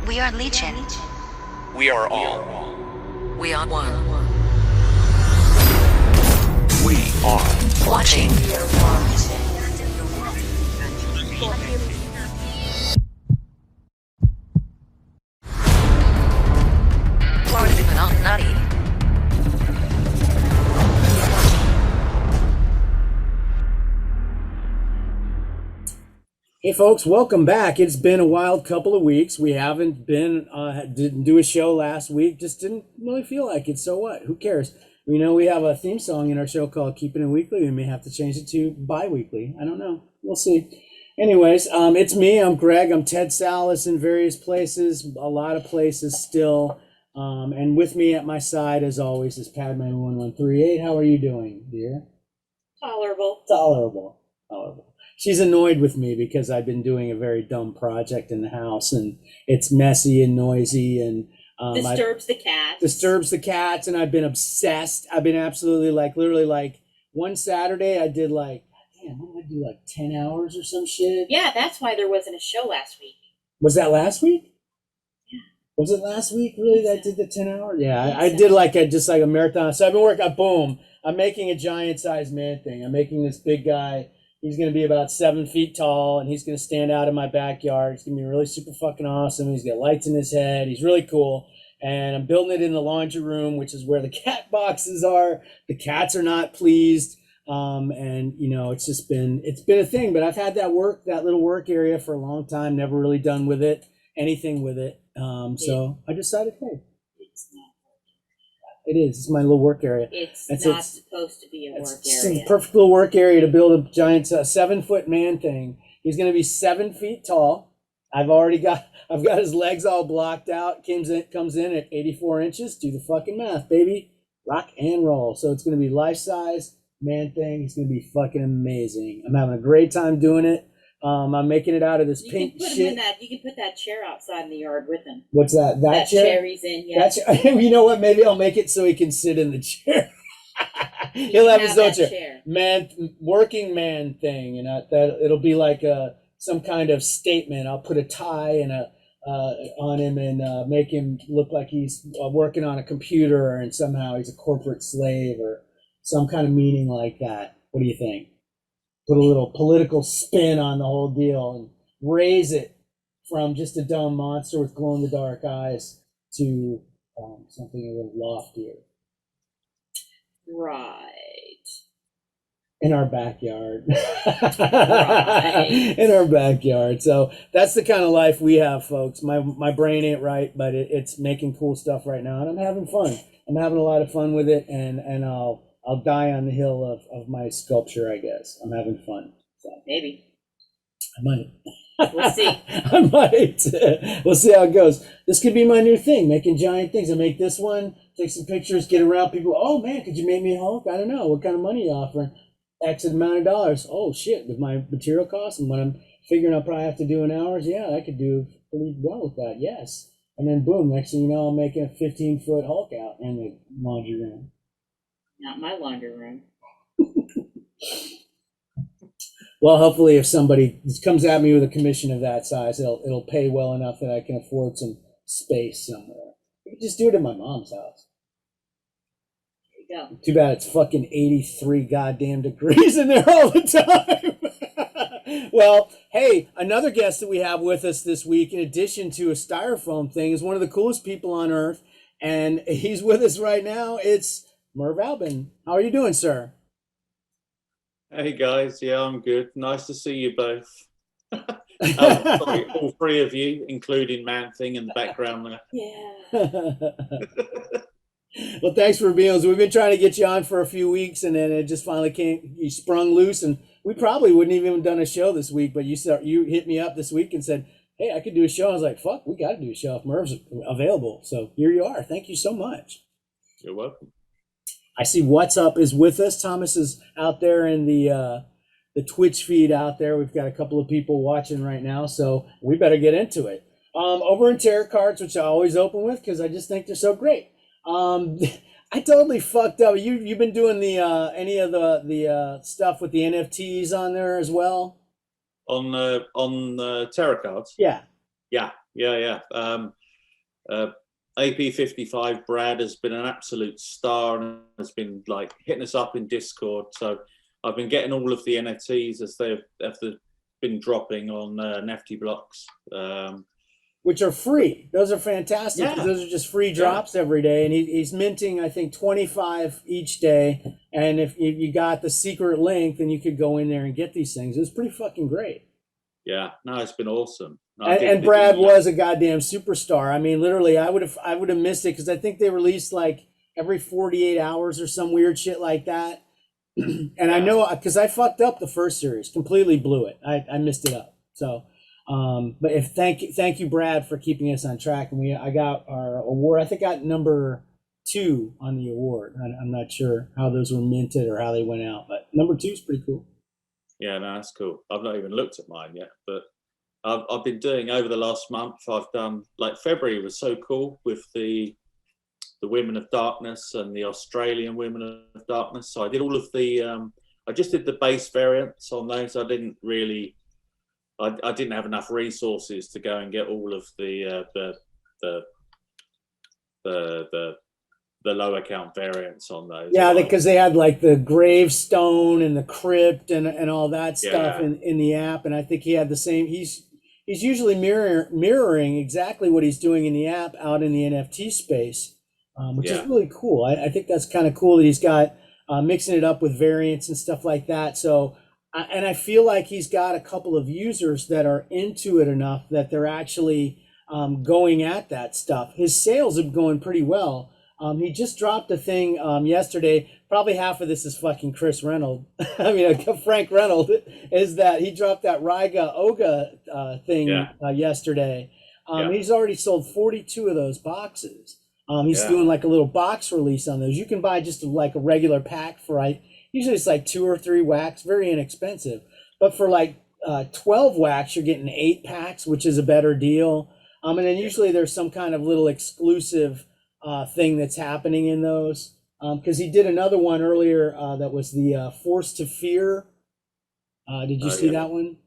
We are Legion. We are all. We are one. We are Watching. Florida Illuminati. Hey folks, welcome back. It's been a wild couple of weeks. We haven't been, didn't do a show last week, just didn't really feel like it. So what? Who cares? We know we have a theme song in our show called Keeping It Weekly. We may have to change it to bi-weekly. I don't know. We'll see. Anyways, it's me. I'm Greg. I'm Tedsallis in various places, a lot of places still. And with me at my side, as always, is Padme1138. How are you doing, dear? Tolerable. Tolerable. She's annoyed with me because I've been doing a very dumb project in the house, and it's messy and noisy, and disturbs the cats. And I've been obsessed. I've been absolutely literally one Saturday I did what did I do, 10 hours or some shit? Yeah, that's why there wasn't a show last week. Was that last week? Yeah. Was it last week really that I did the 10 hours? Yeah, I did a marathon. So I've been working, boom. I'm making a giant sized man thing. I'm making this big guy. He's going to be about 7 feet tall, and he's going to stand out in my backyard. It's going to be really super fucking awesome. He's got lights in his head. He's really cool. And I'm building it in the laundry room, which is where the cat boxes are. The cats are not pleased. And it's been a thing, but I've had that little work area for a long time, never really done with it, anything with it. So I decided, hey, It's not. it is. It's my little work area. It's not supposed to be a work area. It's a perfect little work area to build a giant 7-foot man thing. He's going to be 7 feet tall. I've got his legs all blocked out. Comes in at 84 inches. Do the fucking math, baby. Rock and roll. So it's going to be life size man thing. It's going to be fucking amazing. I'm having a great time doing it. I'm making it out of this pink shit. You can put that chair outside in the yard with him. What's that? That chair? Chair he's in, yeah. You know what? Maybe I'll make it so he can sit in the chair. He'll have his own chair. Working man thing, that it'll be like some kind of statement. I'll put a tie and on him and make him look like he's working on a computer, and somehow he's a corporate slave or some kind of meaning like that. What do you think? Put a little political spin on the whole deal and raise it from just a dumb monster with glow-in-the-dark eyes to something a little loftier. Right. In our backyard. Right. In our backyard. So that's the kind of life we have, folks. My brain ain't right, but it's making cool stuff right now, and I'm having fun. I'm having a lot of fun with it, and I'll die on the hill of my sculpture, I guess. I'm having fun. So. Maybe. I might. We'll see. I might. We'll see how it goes. This could be my new thing, making giant things. I make this one, take some pictures, get around people. Oh, man, could you make me a Hulk? I don't know. What kind of money are you offering? X amount of dollars. Oh, shit, with my material costs and what I'm figuring I'll probably have to do in hours, yeah, I could do pretty well with that, yes. And then, boom, next thing you know, I'm making a 15-foot Hulk out in the laundry room. Not my laundry room. Well, hopefully if somebody comes at me with a commission of that size, it'll pay well enough that I can afford some space somewhere. You can just do it in my mom's house. There you go. Too bad it's fucking 83 goddamn degrees in there all the time. Well, hey, another guest that we have with us this week, in addition to a styrofoam thing, is one of the coolest people on earth, and he's with us right now. It's Darth Albon. How are you doing, sir? Hey guys, yeah, I'm good. Nice to see you both. Sorry, all three of you, including Man Thing in the background there. Yeah. Well, thanks for being on. We've been trying to get you on for a few weeks, and then it just finally came. You sprung loose, and we probably wouldn't even have done a show this week. But you hit me up this week and said, "Hey, I could do a show." I was like, "Fuck, we got to do a show if Merv's available." So here you are. Thank you so much. You're welcome. I see What's Up is with us. Thomas is out there in the Twitch feed out there. We've got a couple of people watching right now, so we better get into it. Over in tarot cards, which I always open with because I just think they're so great. I totally fucked up. You've been doing the any of the stuff with the NFTs on there as well? On tarot cards? Yeah. Yeah. AP55 Brad has been an absolute star and has been like hitting us up in Discord. So I've been getting all of the NFTs as they've been dropping on Nifty blocks. Which are free. Those are fantastic because those are just free drops every day. And he's minting, I think, 25 each day. And if you got the secret link, then you could go in there and get these things. It was pretty fucking great. Yeah, no, it's been awesome. And Brad was a goddamn superstar. I mean, literally, I would have missed it because I think they released like every 48 hours or some weird shit like that. And I know because I fucked up the first series, completely blew it. I missed it up. So. But thank you, Brad, for keeping us on track. And I got our award. I think I got number 2 on the award. I'm not sure how those were minted or how they went out, but number 2 is pretty cool. Yeah, no, that's cool. I've not even looked at mine yet, but I've been doing over the last month. I've done like February was so cool with the Women of Darkness and the Australian Women of Darkness. So I did all of the. I just did the base variants on those. I didn't really. I didn't have enough resources to go and get all of the lower count variants on those. Yeah, because they had like the gravestone and the crypt and all that stuff in the app, and I think he had the same. He's usually mirroring exactly what he's doing in the app out in the NFT space, which is really cool. I think that's kind of cool that he's got mixing it up with variants and stuff like that. So. And I feel like he's got a couple of users that are into it enough that they're actually going at that stuff. His sales have going pretty well. He just dropped a thing yesterday. Probably half of this is fucking Chris Reynolds. I mean, Frank Reynolds is that he dropped that Riga Oga thing yesterday. He's already sold 42 of those boxes. He's doing like a little box release on those. You can buy just like a regular pack for usually it's like 2 or 3 wax, very inexpensive. But for like 12 wax, you're getting 8 packs, which is a better deal. And then usually there's some kind of little exclusive thing that's happening in those. Because he did another one earlier that was the Force to Fear. Did you see that one?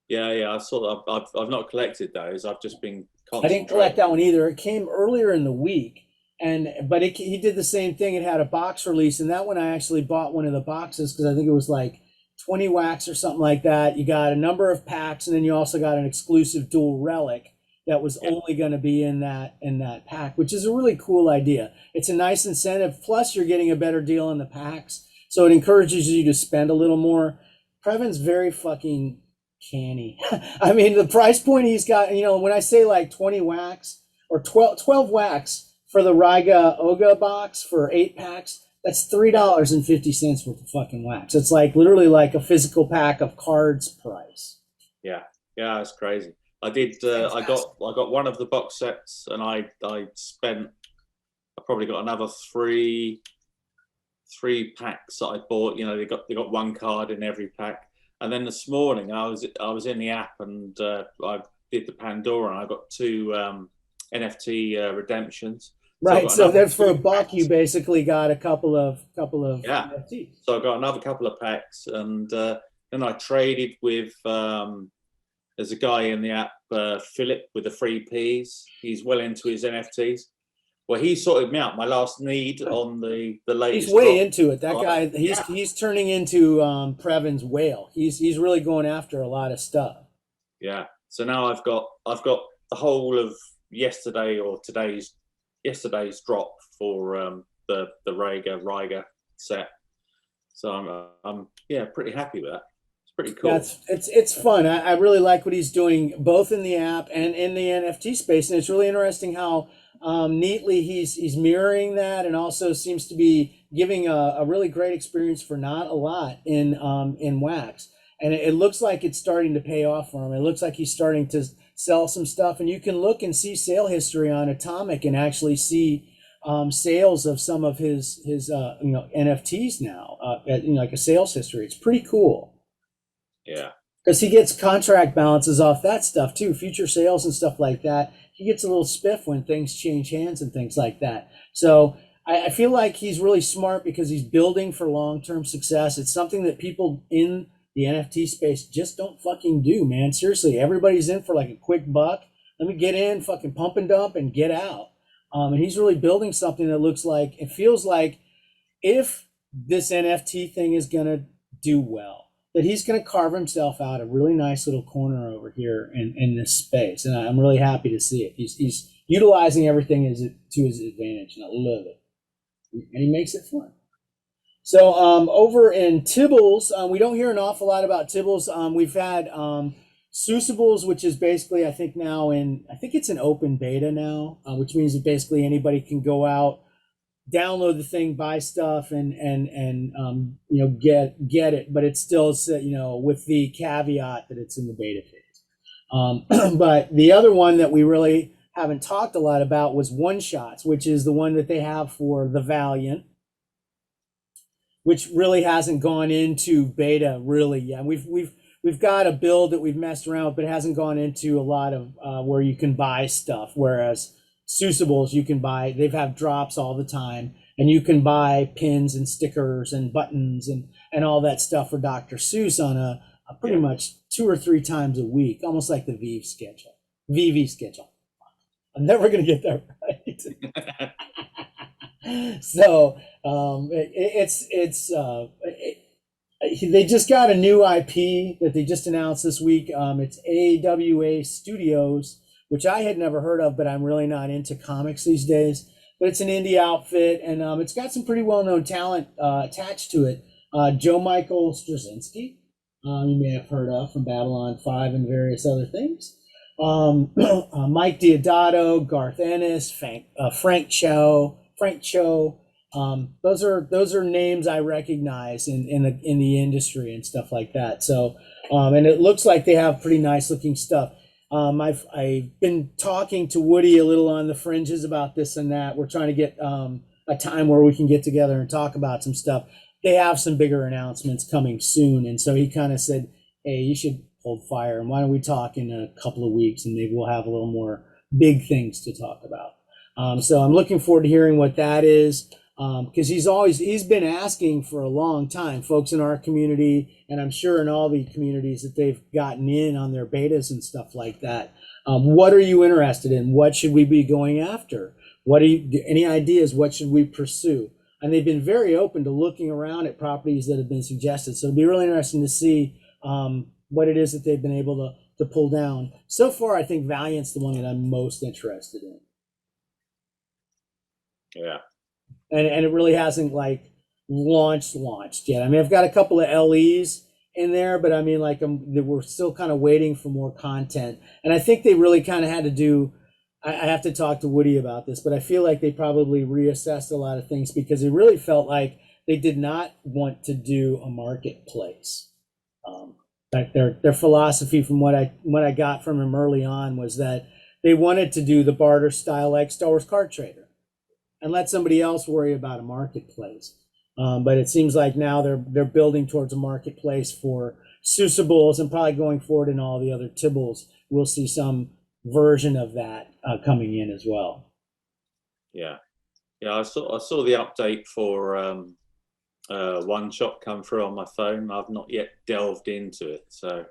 Yeah, I saw that. I've not collected those. I've just been I didn't collect that one either. It came earlier in the week. But he did the same thing. It had a box release, and that one I actually bought one of the boxes because I think it was like 20 wax or something like that. You got a number of packs, and then you also got an exclusive dual relic that was only going to be in that pack, which is a really cool idea. It's a nice incentive. Plus, you're getting a better deal on the packs, so it encourages you to spend a little more. Previn's very fucking canny. I mean, the price point he's got. When I say like 20 wax or 12 wax. For the Riga Oga box for 8 packs, that's $3.50 worth of fucking wax. It's like literally like a physical pack of cards price. Yeah, it's crazy. I did. I got one of the box sets, and I spent. I probably got another three packs that I bought. They got one card in every pack. And then this morning I was in the app and I did the Pandora, and I got 2 NFT redemptions. Right, so that's for $1. You basically got a couple of NFTs. So I got another couple of packs, and then I traded with. There's a guy in the app, Philip, with the 3 Ps. He's well into his NFTs. Well, he sorted me out my last need on the latest. He's way into it. That guy, he's turning into Previn's whale. He's really going after a lot of stuff. Yeah. So now I've got the whole of yesterday's drop for the Riga set. So I'm pretty happy with that. It's pretty cool. It's fun. I really like what he's doing both in the app and in the NFT space, and it's really interesting how neatly he's mirroring that, and also seems to be giving a really great experience for not a lot in wax. And it looks like it's starting to pay off for him. It looks like he's starting to sell some stuff, and you can look and see sale history on Atomic and actually see sales of some of his NFTs now, like a sales history. It's pretty cool. Yeah, because he gets contract balances off that stuff too, future sales and stuff like that. He gets a little spiff when things change hands and things like that. So I feel like he's really smart because he's building for long-term success. It's something that people in the NFT space just don't fucking do, man. Seriously, everybody's in for like a quick buck, Let me get in, fucking pump and dump, and get out. And he's really building something that looks like, it feels like, if this NFT thing is gonna do well, that he's gonna carve himself out a really nice little corner over here in this space, and I'm really happy to see it. He's utilizing everything to his advantage, and I love it. And he makes it fun. So over in Tibbles, we don't hear an awful lot about Tibbles. We've had Sucibles, which is basically, I think it's an open beta now, which means that basically anybody can go out, download the thing, buy stuff, and get it. But it's still, with the caveat that it's in the beta phase. But the other one that we really haven't talked a lot about was One Shots, which is the one that they have for the Valiant, which really hasn't gone into beta really yet. We've got a build that we've messed around with, but it hasn't gone into a lot of where you can buy stuff. Whereas Sucibles, you can buy, they've have drops all the time, and you can buy pins and stickers and buttons and all that stuff for Dr. Seuss on a pretty much 2 or 3 times a week, almost like the VV schedule. I'm never gonna get that right. So they just got a new IP that they just announced this week. It's AWA Studios, which I had never heard of, but I'm really not into comics these days. But it's an indie outfit, and it's got some pretty well-known talent attached to it. Joe Michael Straczynski, you may have heard of from Babylon 5 and various other things. Mike Diodato, Garth Ennis, Frank Cho. Those are names I recognize in the industry and stuff like that. So, and it looks like they have pretty nice looking stuff. I've been talking to Woody a little on the fringes about this and that. We're trying to get a time where we can get together and talk about some stuff. They have some bigger announcements coming soon, and so he kind of said, "Hey, you should hold fire, and why don't we talk in a couple of weeks, and maybe we'll have a little more big things to talk about." So I'm looking forward to hearing what that is, because he's been asking for a long time, folks in our community, and I'm sure in all the communities that they've gotten in on their betas and stuff like that. What are you interested in? What should we be going after? Any ideas? What should we pursue? And they've been very open to looking around at properties that have been suggested. So it'll be really interesting to see what it is that they've been able to pull down. So far, I think Valiant's the one that I'm most interested in. Yeah. And it really hasn't launched yet. I mean, I've got a couple of LEs in there, but I mean, we're still kind of waiting for more content. And I think they really kind of had to do, I have to talk to Woody about this, but I feel like they probably reassessed a lot of things because it really felt like they did not want to do a marketplace. Like their philosophy, from what I got from them early on, was that they wanted to do the barter style like Star Wars Card Trader and let somebody else worry about a marketplace. But it seems like now they're building towards a marketplace for Sucibles, and probably going forward in all the other Tibbles, we'll see some version of that coming in as well. Yeah, I saw the update for One Shot come through on my phone. I've not yet delved into it, so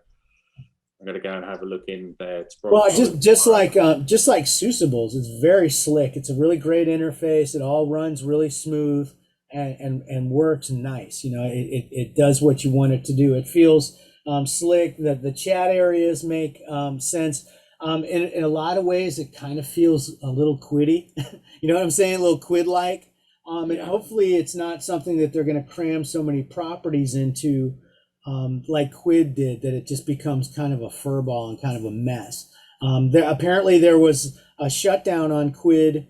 I'm gonna go and have a look in there. Well, just like Sucibles, it's very slick. It's a really great interface. It all runs really smooth and works nice. It does what you want it to do. It feels slick. That the chat areas make sense. In a lot of ways, it kind of feels a little quiddy. You know what I'm saying? A little quid-like. And hopefully it's not something that they're going to cram so many properties into like Quid did, that it just becomes kind of a furball and kind of a mess. Apparently there was a shutdown on Quid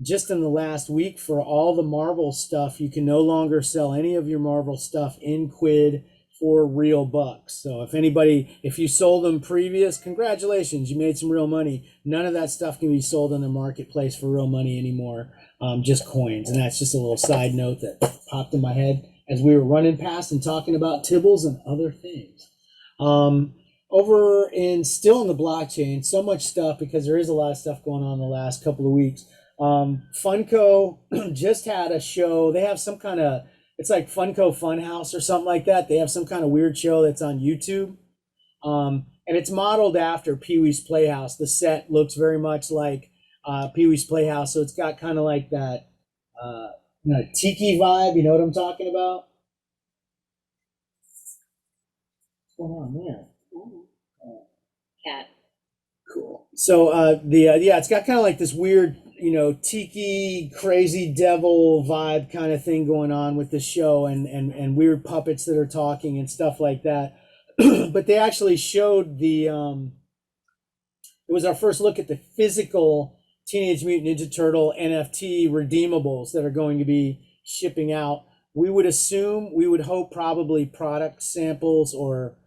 just in the last week for all the Marvel stuff. You can no longer sell any of your Marvel stuff in Quid for real bucks. So if you sold them previous, congratulations, you made some real money. None of that stuff can be sold in the marketplace for real money anymore, just coins. And that's just a little side note that popped in my head as we were running past and talking about Tibbles and other things. Still in the blockchain, so much stuff, because there is a lot of stuff going on the last couple of weeks. Funko just had a show. They have some kind of, it's like Funko Funhouse or something like that. They have some kind of weird show that's on YouTube. and it's modeled after Pee-wee's Playhouse. The set looks very much like Pee-wee's Playhouse, so it's got kind of like that tiki vibe. You know what I'm talking about? What's going on there? Cat. Cool. So it's got kind of like this weird, tiki crazy devil vibe kind of thing going on with the show, and weird puppets that are talking and stuff like that. But they actually showed it was our first look at the physical Teenage Mutant Ninja Turtle NFT redeemables that are going to be shipping out. We would hope probably product samples, or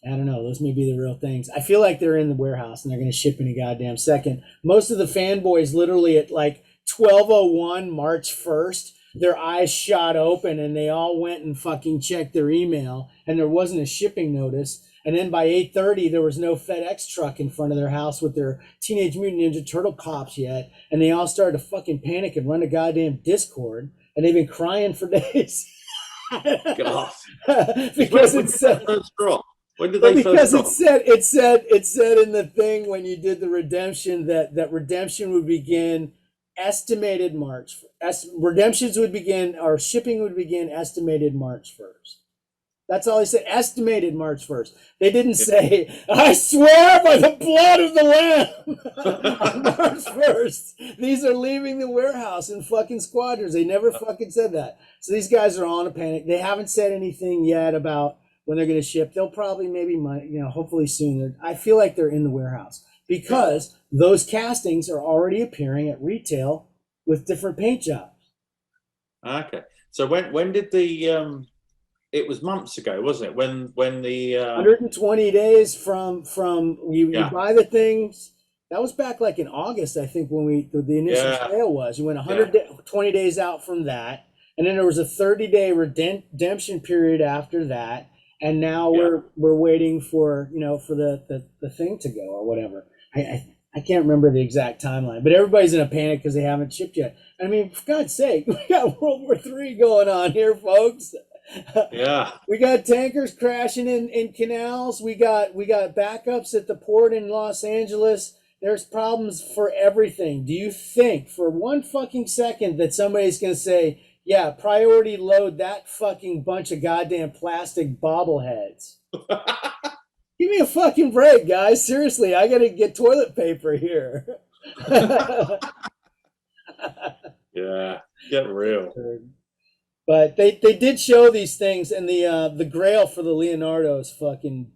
I don't know, those may be the real things. I feel like they're in the warehouse and they're going to ship in a goddamn second. Most of the fanboys literally at like 12:01 March 1st, their eyes shot open and they all went and fucking checked their email, and there wasn't a shipping notice. And then by 8:30, there was no FedEx truck in front of their house with their Teenage Mutant Ninja Turtle pops yet. And they all started to fucking panic and run a goddamn Discord. And they've been crying for days. God. Because it said, when did they because first drop? it said in the thing when you did the redemption that redemption would begin estimated March. Redemptions would begin, or shipping would begin estimated March 1st. That's all he said, estimated March 1st. They didn't say, I swear by the blood of the Lamb on March 1st. These are leaving the warehouse in fucking squadrons. They never fucking said that. So these guys are all in a panic. They haven't said anything yet about when they're going to ship. They'll probably hopefully soon. I feel like they're in the warehouse because those castings are already appearing at retail with different paint jobs. Okay. So when did the it was months ago, wasn't it? When the 120 days from you buy the things. That was back like in August, I think, when the initial sale was. You went 120 days out from that, and then there was a 30-day redemption period after that, and now we're waiting for for the thing to go or whatever. I can't remember the exact timeline, but everybody's in a panic because they haven't shipped yet. I mean, for God's sake, we got World War III going on here, folks. Yeah, we got tankers crashing in canals. We got backups at the port in Los Angeles. There's problems for everything. Do you think for one fucking second that somebody's gonna say, yeah, priority load that fucking bunch of goddamn plastic bobbleheads? Give me a fucking break, guys. Seriously, I gotta get toilet paper here. Yeah, get real. But they did show these things, and the grail for the Leonardo is fucking,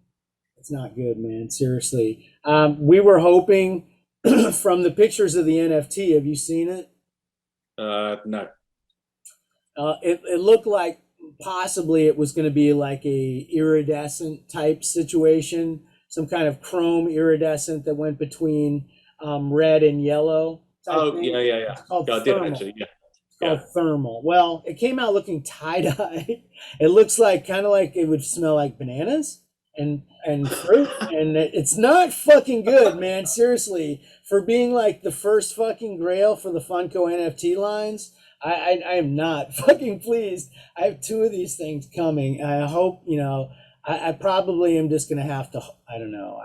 it's not good, man. Seriously. We were hoping from the pictures of the NFT, have you seen it? No. It looked like possibly it was going to be like a iridescent type situation, some kind of chrome iridescent that went between red and yellow. Oh, yeah. It's called I did actually, yeah. Called thermal. Well, it came out looking tie-dye. It looks like kind of like it would smell like bananas and fruit, and it's not fucking good, man. Seriously, for being like the first fucking grail for the Funko NFT lines, I am not fucking pleased. I have 2 of these things coming. I hope I probably am just gonna have to. I don't know.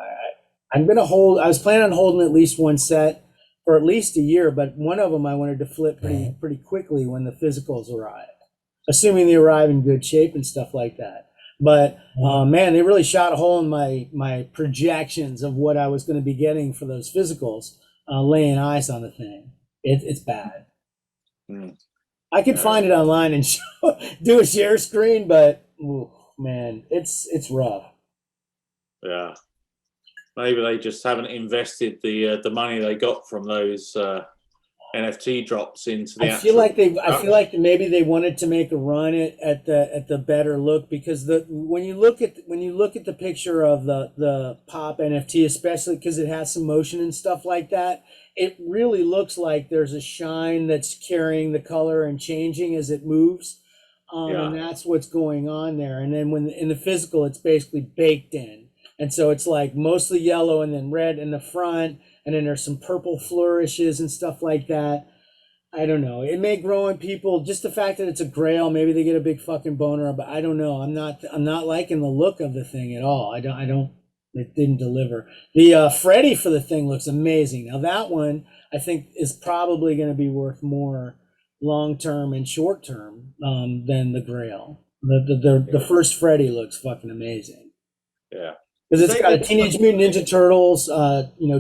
I'm gonna hold. I was planning on holding at least one set for at least a year, but one of them I wanted to flip pretty quickly when the physicals arrive, assuming they arrive in good shape and stuff like that. But man, they really shot a hole in my projections of what I was going to be getting for those physicals, laying eyes on the thing. It's bad. I could find it online and do a share screen, but man, it's rough. Yeah. Maybe they just haven't invested the money they got from those NFT drops into the. I feel like maybe they wanted to make a run at the better look, because when you look at the picture of the pop NFT, especially because it has some motion and stuff like that, it really looks like there's a shine that's carrying the color and changing as it moves, and that's what's going on there. And then when in the physical, it's basically baked in. And so it's like mostly yellow and then red in the front, and then there's some purple flourishes and stuff like that. I don't know. It may grow on people. Just the fact that it's a grail, maybe they get a big fucking boner, but I don't know. I'm not liking the look of the thing at all. I don't It didn't deliver. The Freddy for the thing looks amazing. Now that one I think is probably going to be worth more long term and short term than the Grail. The first Freddy looks fucking amazing. Yeah, because it's got a Teenage Mutant Ninja Turtles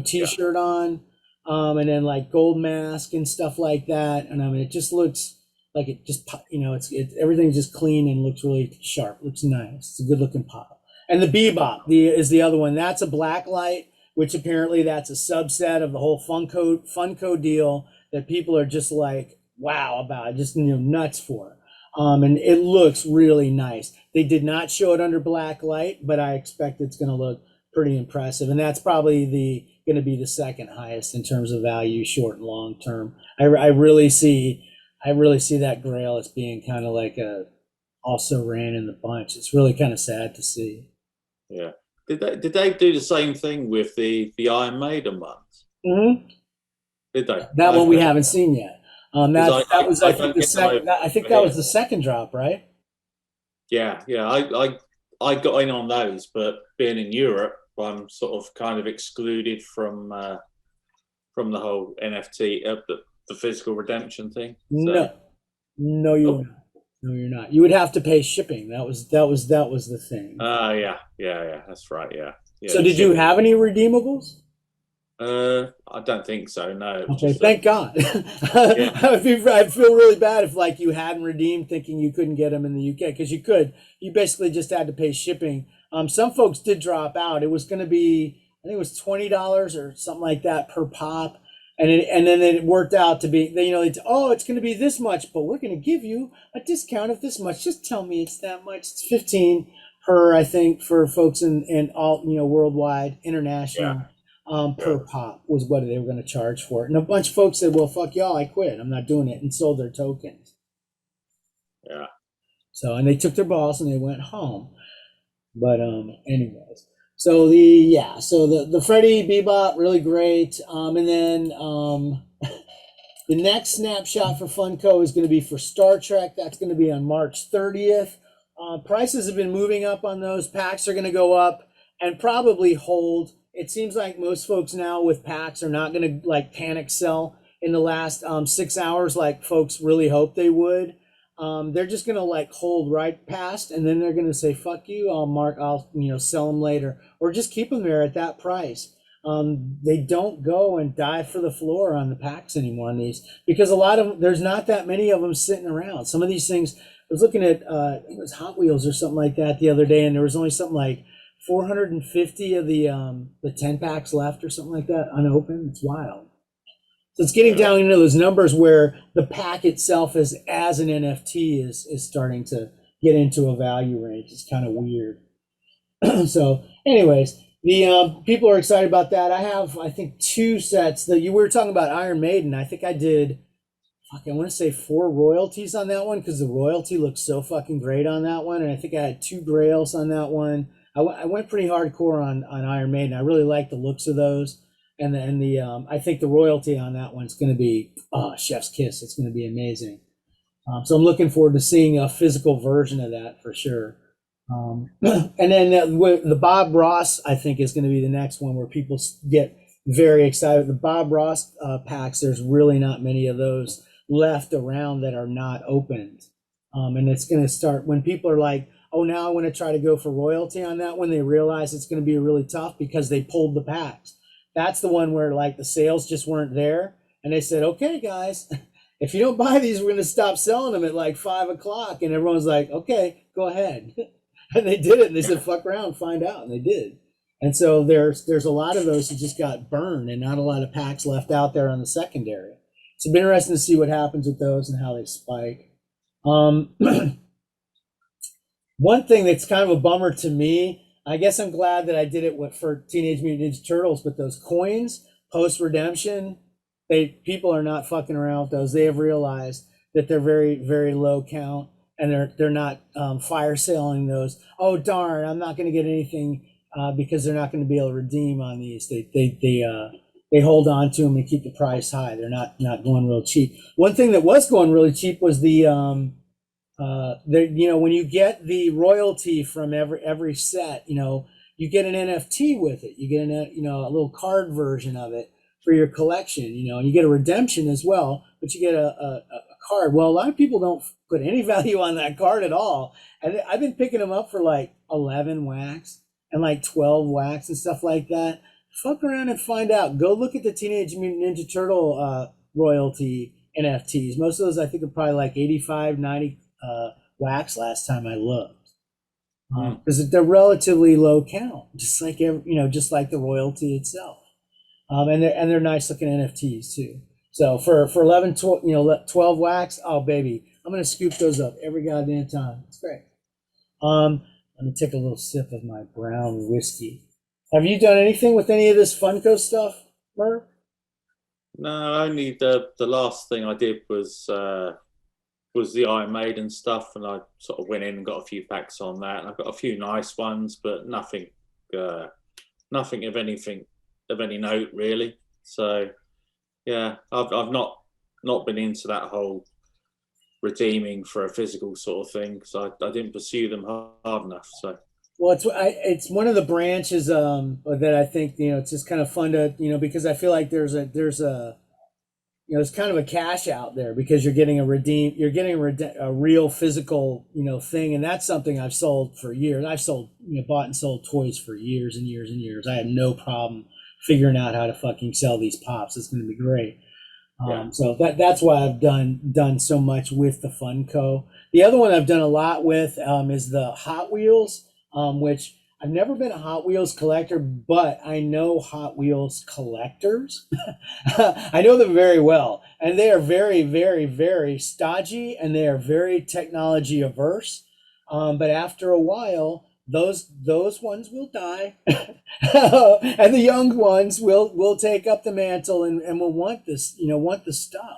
T-shirt on, and then like gold mask and stuff like that. And I mean, it just looks like it just everything's just clean and looks really sharp. Looks nice. It's a good looking pop. And the Bebop is the other one. That's a black light, which apparently that's a subset of the whole Funko deal that people are just like wow about, just nuts for. And it looks really nice. They did not show it under black light, but I expect it's going to look pretty impressive. And that's probably going to be the second highest in terms of value, short and long term. I really see that Grail as being kind of like also ran in the bunch. It's really kind of sad to see. Yeah. Did they do the same thing with the Iron Maiden ones? Mm-hmm. Did they? That one we haven't seen yet. That was I think that was the second drop, right? Yeah. I got in on those, but being in Europe, I'm sort of kind of excluded from the whole NFT, the physical redemption thing. So. No, you're not. No, you're not. You would have to pay shipping. That was the thing. Yeah. That's right. Yeah. So did you have any redeemables? I don't think so. No. Okay, thank God. I'd feel really bad if like you hadn't redeemed, thinking you couldn't get them in the UK, because you could. You basically just had to pay shipping. Some folks did drop out. It was going to be, I think it was $20 or something like that per pop. And then it worked out to be, it's going to be this much, but we're going to give you a discount of this much. Just tell me it's that much. It's 15 per, I think, for folks in all, worldwide, international, per pop was what they were going to charge for it. And a bunch of folks said, well, fuck y'all, I quit. I'm not doing it, and sold their tokens. Yeah. So, and they took their balls and they went home. But anyways. So the Freddy Bebop, really great. And then the next snapshot for Funko is going to be for Star Trek. That's going to be on March 30th. Prices have been moving up on those. Packs are going to go up and probably hold. It seems like most folks now with packs are not going to like panic sell in the last 6 hours like folks really hoped they would. They're just gonna like hold right past, and then they're gonna say "fuck you." I'll sell them later, or just keep them there at that price. They don't go and dive for the floor on the packs anymore on these, because a lot of them, there's not that many of them sitting around. Some of these things, I was looking at I think it was Hot Wheels or something like that the other day, and there was only something like 450 of the 10 packs left or something like that unopened. It's wild. So it's getting down into those numbers where the pack itself as an NFT is starting to get into a value range. It's kind of weird. So anyways, the people are excited about that. I have, I think, 2 sets that we were talking about Iron Maiden. I think I did, I want to say 4 royalties on that one, because the royalty looks so fucking great on that one. And I think I had 2 grails on that one. I went pretty hardcore on Iron Maiden. I really like the looks of those. And I think the royalty on that one's going to be chef's kiss. It's going to be amazing. So I'm looking forward to seeing a physical version of that for sure. And then the Bob Ross, I think, is going to be the next one where people get very excited. The Bob Ross packs, there's really not many of those left around that are not opened. And it's going to start when people are like, oh, now I want to try to go for royalty on that one. They realize it's going to be really tough because they pulled the packs. That's the one where like the sales just weren't there. And they said, okay, guys, if you don't buy these, we're going to stop selling them at like 5 o'clock. And everyone's like, okay, go ahead. And they did it. And they said, fuck around, find out. And they did. And so there's a lot of those that just got burned and not a lot of packs left out there on the secondary. So it'll be interesting to see what happens with those and how they spike. One thing that's kind of a bummer to me, I guess I'm glad that I did it for Teenage Mutant Ninja Turtles, but those coins post-redemption, people are not fucking around with those. They have realized that they're very, very low count, and they're not fire selling those. Oh darn, I'm not going to get anything because they're not going to be able to redeem on these. They hold on to them and keep the price high. They're not going real cheap. One thing that was going really cheap was when you get the royalty from every set, you you get an NFT with it. You get a little card version of it for your collection, and you get a redemption as well, but you get a card. Well, a lot of people don't put any value on that card at all. And I've been picking them up for like 11 wax and like 12 wax and stuff like that. Fuck around and find out. Go look at the Teenage Mutant Ninja Turtle royalty NFTs. Most of those I think are probably like 85, 90 wax last time I looked. Because they're relatively low count, just like just like the royalty itself. And they're nice looking NFTs too. So for 11, 12 wax, oh baby, I'm gonna scoop those up every goddamn time. It's great. Let me take a little sip of my brown whiskey. Have you done anything with any of this Funko stuff, Murph? No, only the last thing I did was the Iron Maiden stuff, and I sort of went in and got a few packs on that. And I've got a few nice ones, but nothing of any note really. So yeah, I've not been into that whole redeeming for a physical sort of thing, because I didn't pursue them hard enough. So well, it's one of the branches that I think it's just kind of fun to because I feel like there's kind of a cash out there, because you're getting a real physical thing, and that's something I've sold for years. I've bought and sold toys for years and years and years. I had no problem figuring out how to fucking sell these pops. It's going to be great. So that's why I've done so much with the Funko. The other one I've done a lot with is the Hot Wheels, which I've never been a Hot Wheels collector, but I know Hot Wheels collectors. I know them very well, and they are very, very, very stodgy, and they are very technology averse. But after a while, those ones will die, and the young ones will take up the mantle and will want the stuff.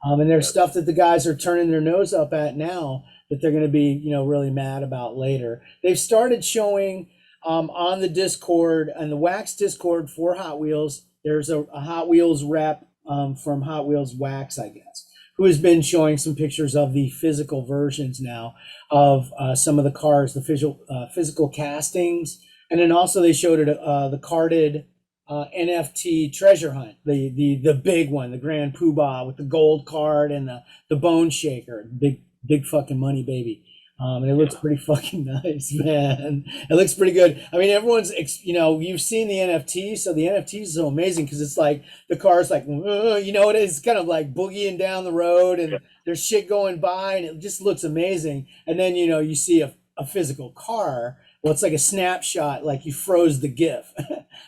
And there's stuff that the guys are turning their nose up at now that they're going to be really mad about later. They've started showing on the Discord and the Wax Discord for Hot Wheels. There's a Hot Wheels rep from Hot Wheels Wax, I guess, who has been showing some pictures of the physical versions now of some of the cars, the physical castings. And then also they showed it the carded NFT treasure hunt, the big one, the Grand Poobah with the gold card and the Bone Shaker, big fucking money baby. And it looks pretty fucking nice, man. It looks pretty good. I mean, everyone's, you've seen the NFTs, so the NFTs is so amazing because it's like the car's like, it is kind of like boogieing down the road, and there's shit going by, and it just looks amazing. And then, you see a physical car. Well, it's like a snapshot, like you froze the GIF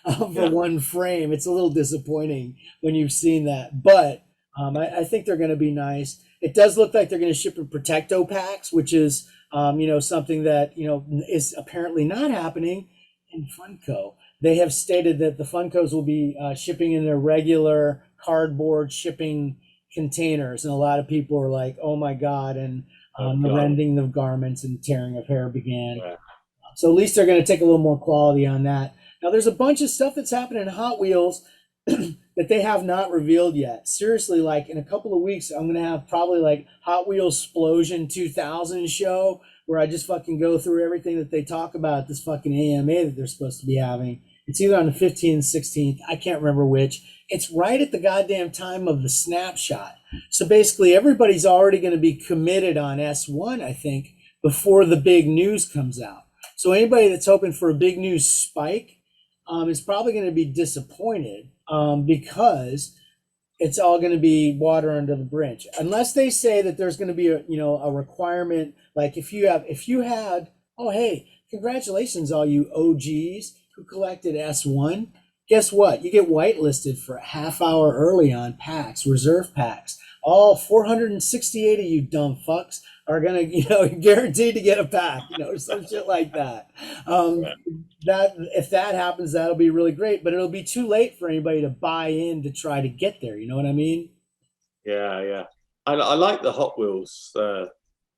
for one frame. It's a little disappointing when you've seen that, but I think they're going to be nice. It does look like they're going to ship in Protecto packs, which is something that is apparently not happening in Funko. They have stated that the Funkos will be shipping in their regular cardboard shipping containers, and a lot of people are like, "Oh my god!" and the rending of garments and tearing of hair began. Yeah. So at least they're going to take a little more quality on that. Now there's a bunch of stuff that's happening in Hot Wheels that they have not revealed yet. Seriously, like in a couple of weeks, I'm going to have probably like Hot Wheels Explosion 2000 show where I just fucking go through everything that they talk about at this fucking AMA that they're supposed to be having. It's either on the 15th and 16th. I can't remember which. It's right at the goddamn time of the snapshot. So basically everybody's already going to be committed on S1, I think, before the big news comes out. So anybody that's hoping for a big news spike is probably going to be disappointed because it's all going to be water under the bridge. Unless they say that there's going to be a requirement, like if you had, oh hey, congratulations all you OGs who collected S1. Guess what? You get whitelisted for a half hour early on packs, reserve packs. All 468 of you dumb fucks are gonna, guaranteed to get a pack, some shit like that. That if that happens, that'll be really great. But it'll be too late for anybody to buy in to try to get there. You know what I mean? Yeah. I like the Hot Wheels. I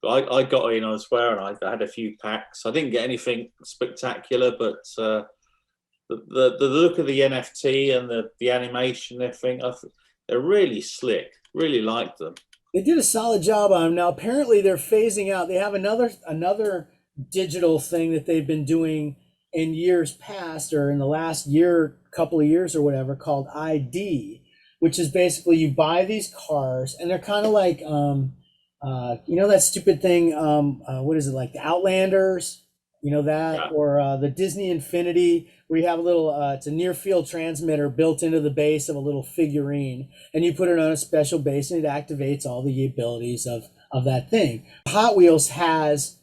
got in, I swear, and I had a few packs. I didn't get anything spectacular, but the look of the NFT and the animation, everything, they're really slick. Really like them. They did a solid job on them. Now apparently they're phasing out. They have another digital thing that they've been doing in years past, or in the last year, couple of years or whatever, called ID, which is basically you buy these cars and they're kind of like, you know, that stupid thing, what is it, like the Outlanders, you know that, Yeah. or the Disney Infinity, where you have a little, it's a near field transmitter built into the base of a little figurine, and you put it on a special base and it activates all the abilities of that thing. Hot Wheels has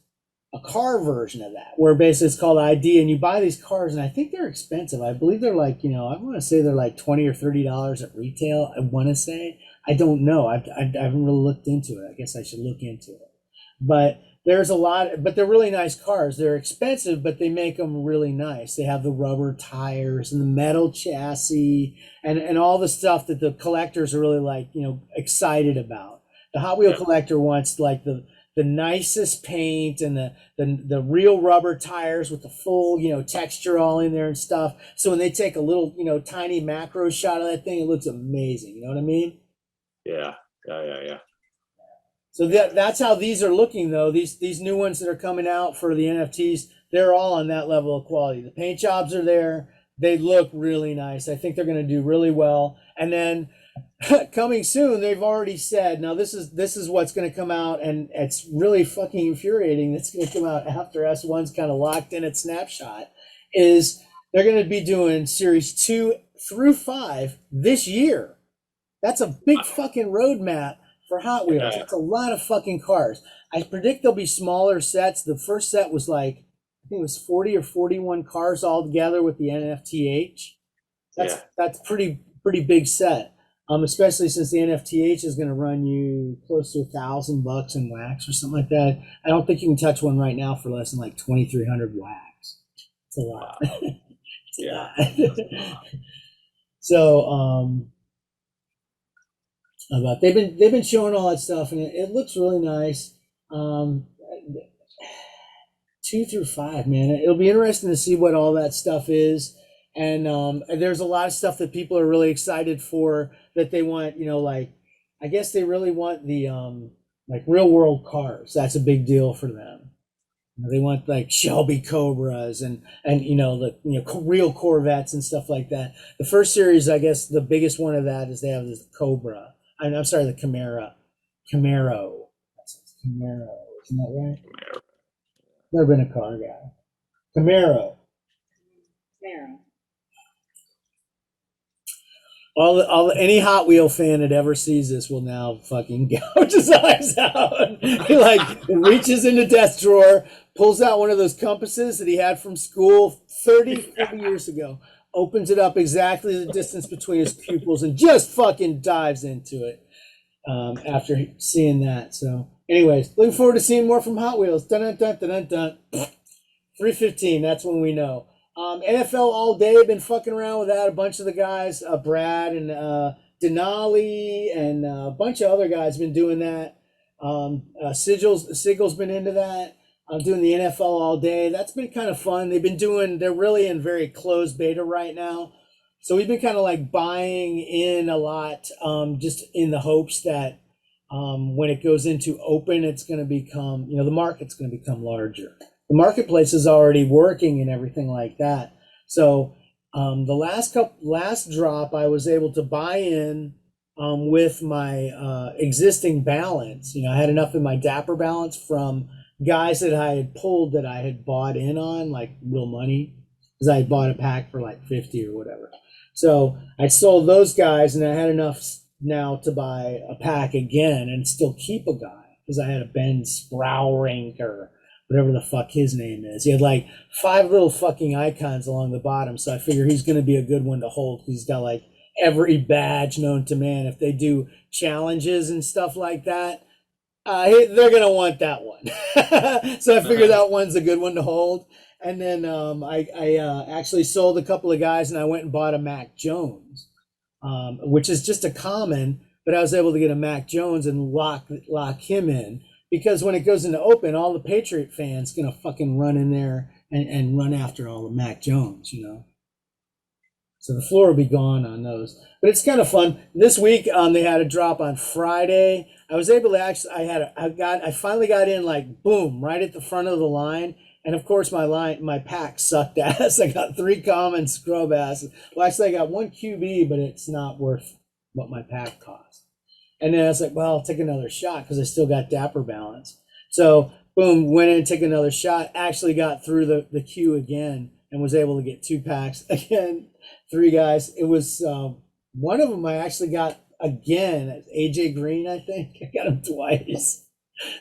a car version of that, where basically it's called ID, and you buy these cars, and I think they're expensive. I believe they're like, you know, I want to say they're like $20 or $30 at retail. I want to say, I don't know. I haven't really looked into it. I guess I should look into it. But there's a lot, but they're really nice cars. They're expensive, but they make them really nice. They have the rubber tires and the metal chassis and all the stuff that the collectors are really like, you know, excited about. The Hot Wheel collector wants like the nicest paint and the real rubber tires with the full, you know, texture all in there and stuff. So when they take a little, you know, tiny macro shot of that thing, it looks amazing. You know what I mean? Yeah. So that's how these are looking, though. These new ones that are coming out for the NFTs, they're all on that level of quality. The paint jobs are there. They look really nice. I think they're going to do really well. And then coming soon, they've already said, now this is what's going to come out, and it's really fucking infuriating. It's going to come out after S1's kind of locked in at Snapshot, is they're going to be doing Series 2 through 5 this year. That's a big fucking roadmap for Hot Wheels. That's a lot of fucking cars. I predict there'll be smaller sets. The first set was like, I think it was 40 or 41 cars all together with the NFTH. That's pretty big set. Especially since the NFTH is going to run you close to $1,000 in wax or something like that. I don't think you can touch one right now for less than like 2,300 wax. It's a lot. It's a lot. So, but they've been showing all that stuff, and it looks really nice. 2 through 5, man. It'll be interesting to see what all that stuff is. And there's a lot of stuff that people are really excited for, that they want, you know, like, I guess they really want the like real world cars. That's a big deal for them. You know, they want like Shelby Cobras and you know, the real Corvettes and stuff like that. The first series, I guess the biggest one of that is they have this Cobra. I'm sorry, the Camaro. Camaro. Camaro. Isn't that right? Camaro. Never been a car guy. Camaro. Any Hot Wheel fan that ever sees this will now fucking gouge his eyes out. He like reaches in the desk drawer, pulls out one of those compasses that he had from school 40 years ago, opens it up exactly the distance between his pupils, and just fucking dives into it after seeing that. So anyways, looking forward to seeing more from Hot Wheels. Dun, dun, dun, dun, dun, dun. 3:15, that's when we know. NFL all day, been fucking around with that. A bunch of the guys, Brad and Denali and a bunch of other guys been doing that. Sigel's been into that. I'm doing the NFL all day. That's been kind of fun. They're really in very closed beta right now. So we've been kind of like buying in a lot, just in the hopes that when it goes into open, it's going to become, you know, the market's going to become larger. The marketplace is already working and everything like that. So the last drop, I was able to buy in with my existing balance. You know, I had enough in my Dapper balance from guys that I had pulled that I had bought in on, like real money, because I had bought a pack for like 50 or whatever. So I sold those guys, and I had enough now to buy a pack again and still keep a guy, because I had a Ben Sprowrink or whatever the fuck his name is. He had like 5 little fucking icons along the bottom, so I figure he's going to be a good one to hold. He's got like every badge known to man. If they do challenges and stuff like that, they're going to want that one. So I figured that one's a good one to hold. And then I actually sold a couple of guys, and I went and bought a Mac Jones, which is just a common, but I was able to get a Mac Jones and lock him in. Because when it goes into open, all the Patriot fans gonna fucking run in there and run after all the Mac Jones, you know. So the floor will be gone on those. But it's kind of fun. This week they had a drop on Friday. I was able to actually I finally got in like boom right at the front of the line, And of course, my pack sucked ass. I got 3 common scrub ass. Well, actually, I got 1 QB, but it's not worth what my pack cost. And then I was like, well, I'll take another shot because I still got Dapper Balance. So, boom, went in and took another shot. Actually got through the queue again and was able to get 2 packs. Again, 3 guys. It was one of them I actually got again. AJ Green, I think. I got him twice.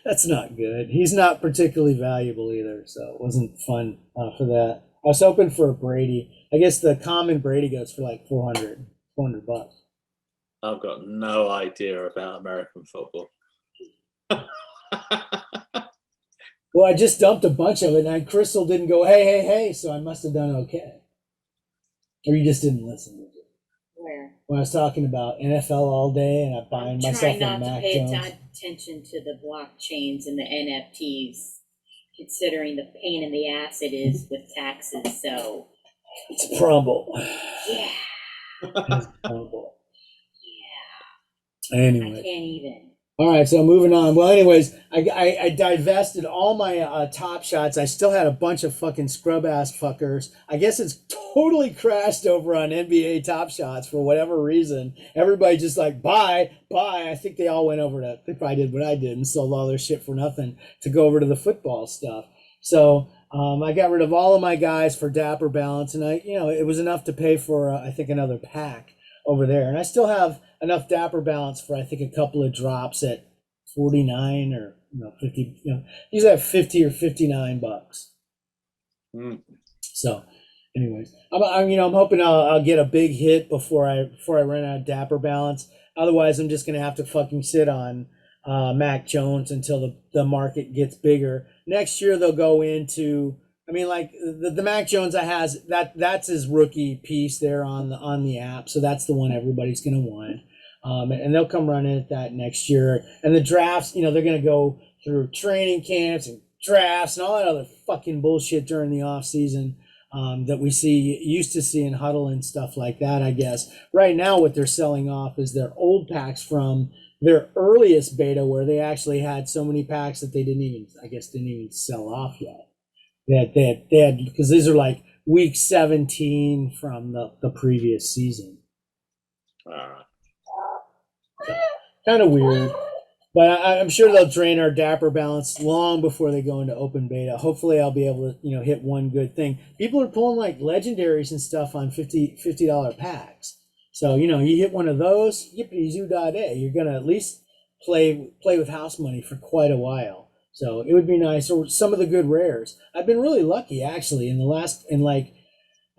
That's not good. He's not particularly valuable either, so it wasn't fun for that. I was hoping for a Brady. I guess the common Brady goes for like $400 bucks. I've got no idea about American football. Well, I just dumped a bunch of it, and Crystal didn't go, hey, so I must have done okay. Or you just didn't listen. Where? When I was talking about NFL all day, and I'm buying myself a Mac Trying not to pay Jones. attention to the blockchains and the NFTs, considering the pain in the ass it is with taxes. So It's a crumble. yeah, It's a crumble. I Anyway. can't even. All right, so moving on. Well, anyways, I divested all my top shots. I still had a bunch of fucking scrub ass fuckers. I guess it's totally crashed over on NBA Top Shots for whatever reason. Everybody just like buy. I think they all went over to. They probably did what I did and sold all their shit for nothing to go over to the football stuff. So I got rid of all of my guys for Dapper Balance, and it was enough to pay for I think another pack over there, and I still have enough Dapper Balance for I think a couple of drops at 49 or 50. Usually have 50 or 59 bucks. So, anyways, I'm hoping I'll get a big hit before I run out of Dapper Balance. Otherwise, I'm just gonna have to fucking sit on Mac Jones until the market gets bigger. Next year they'll go into. I mean, like the Mac Jones that's his rookie piece there on the app, so that's the one everybody's gonna want, and they'll come running at that next year. And the drafts, they're gonna go through training camps and drafts and all that other fucking bullshit during the off season that we used to see in Huddle and stuff like that. I guess right now what they're selling off is their old packs from their earliest beta, where they actually had so many packs that they didn't even sell off yet. They had because these are like week 17 from the previous season. Kind of weird, but I'm sure they'll drain our Dapper Balance long before they go into open beta. Hopefully, I'll be able to hit one good thing. People are pulling like legendaries and stuff on $50 packs. So you hit one of those, yippee zoo da-day, you're gonna at least play with house money for quite a while. So it would be nice, or some of the good rares. I've been really lucky actually in I'd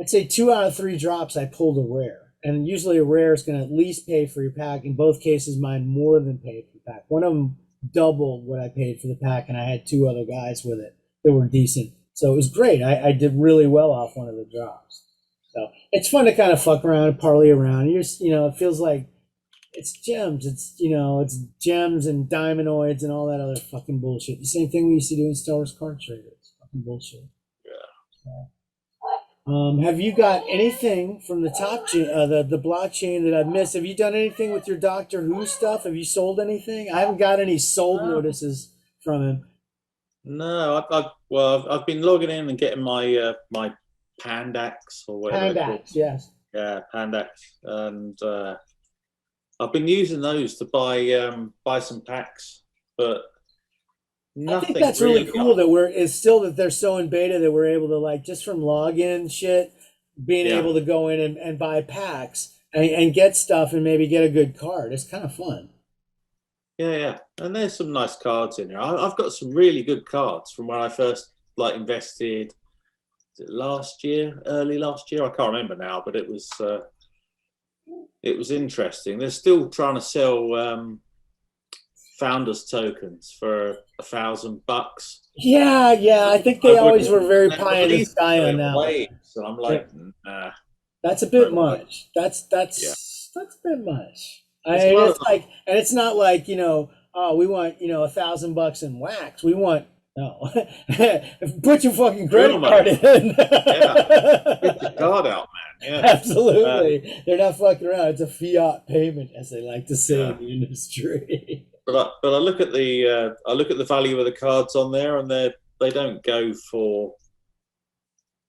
say 2 out of 3 drops I pulled a rare, and usually a rare is going to at least pay for your pack. In both cases, mine more than paid for the pack. One of them doubled what I paid for the pack, and I had 2 other guys with it that were decent. So it was great. I did really well off one of the drops. So it's fun to kind of fuck around and parlay around. It feels like. It's gems. It's gems and diamondoids and all that other fucking bullshit. The same thing we used to do in Star Wars card trader. It's fucking bullshit. Yeah. Have you got anything from the top the blockchain that I've missed? Have you done anything with your Doctor Who stuff? Have you sold anything? I haven't got any sold notices from him. No, I've been logging in and getting my my Pandax or whatever. Pandax, yes. Yeah, Pandax, and I've been using those to buy some packs, but nothing. I think that's really cool that they're so in beta that we're able to just from login shit, being able to go in and buy packs and get stuff and maybe get a good card. It's kind of fun. Yeah, and there's some nice cards in there. I've got some really good cards from when I first invested early last year. I can't remember now, but it was interesting. They're still trying to sell founders tokens for $1,000. Yeah. I think they always were very pie in the sky on that. So I'm like, nah. That's a bit much. That's a bit much. It's not like we want $1,000 in wax. We want put your fucking credit card in. Get your card out, man. Yeah. Absolutely. They're not fucking around. It's a fiat payment, as they like to say in the industry. But I look at the value of the cards on there, and go for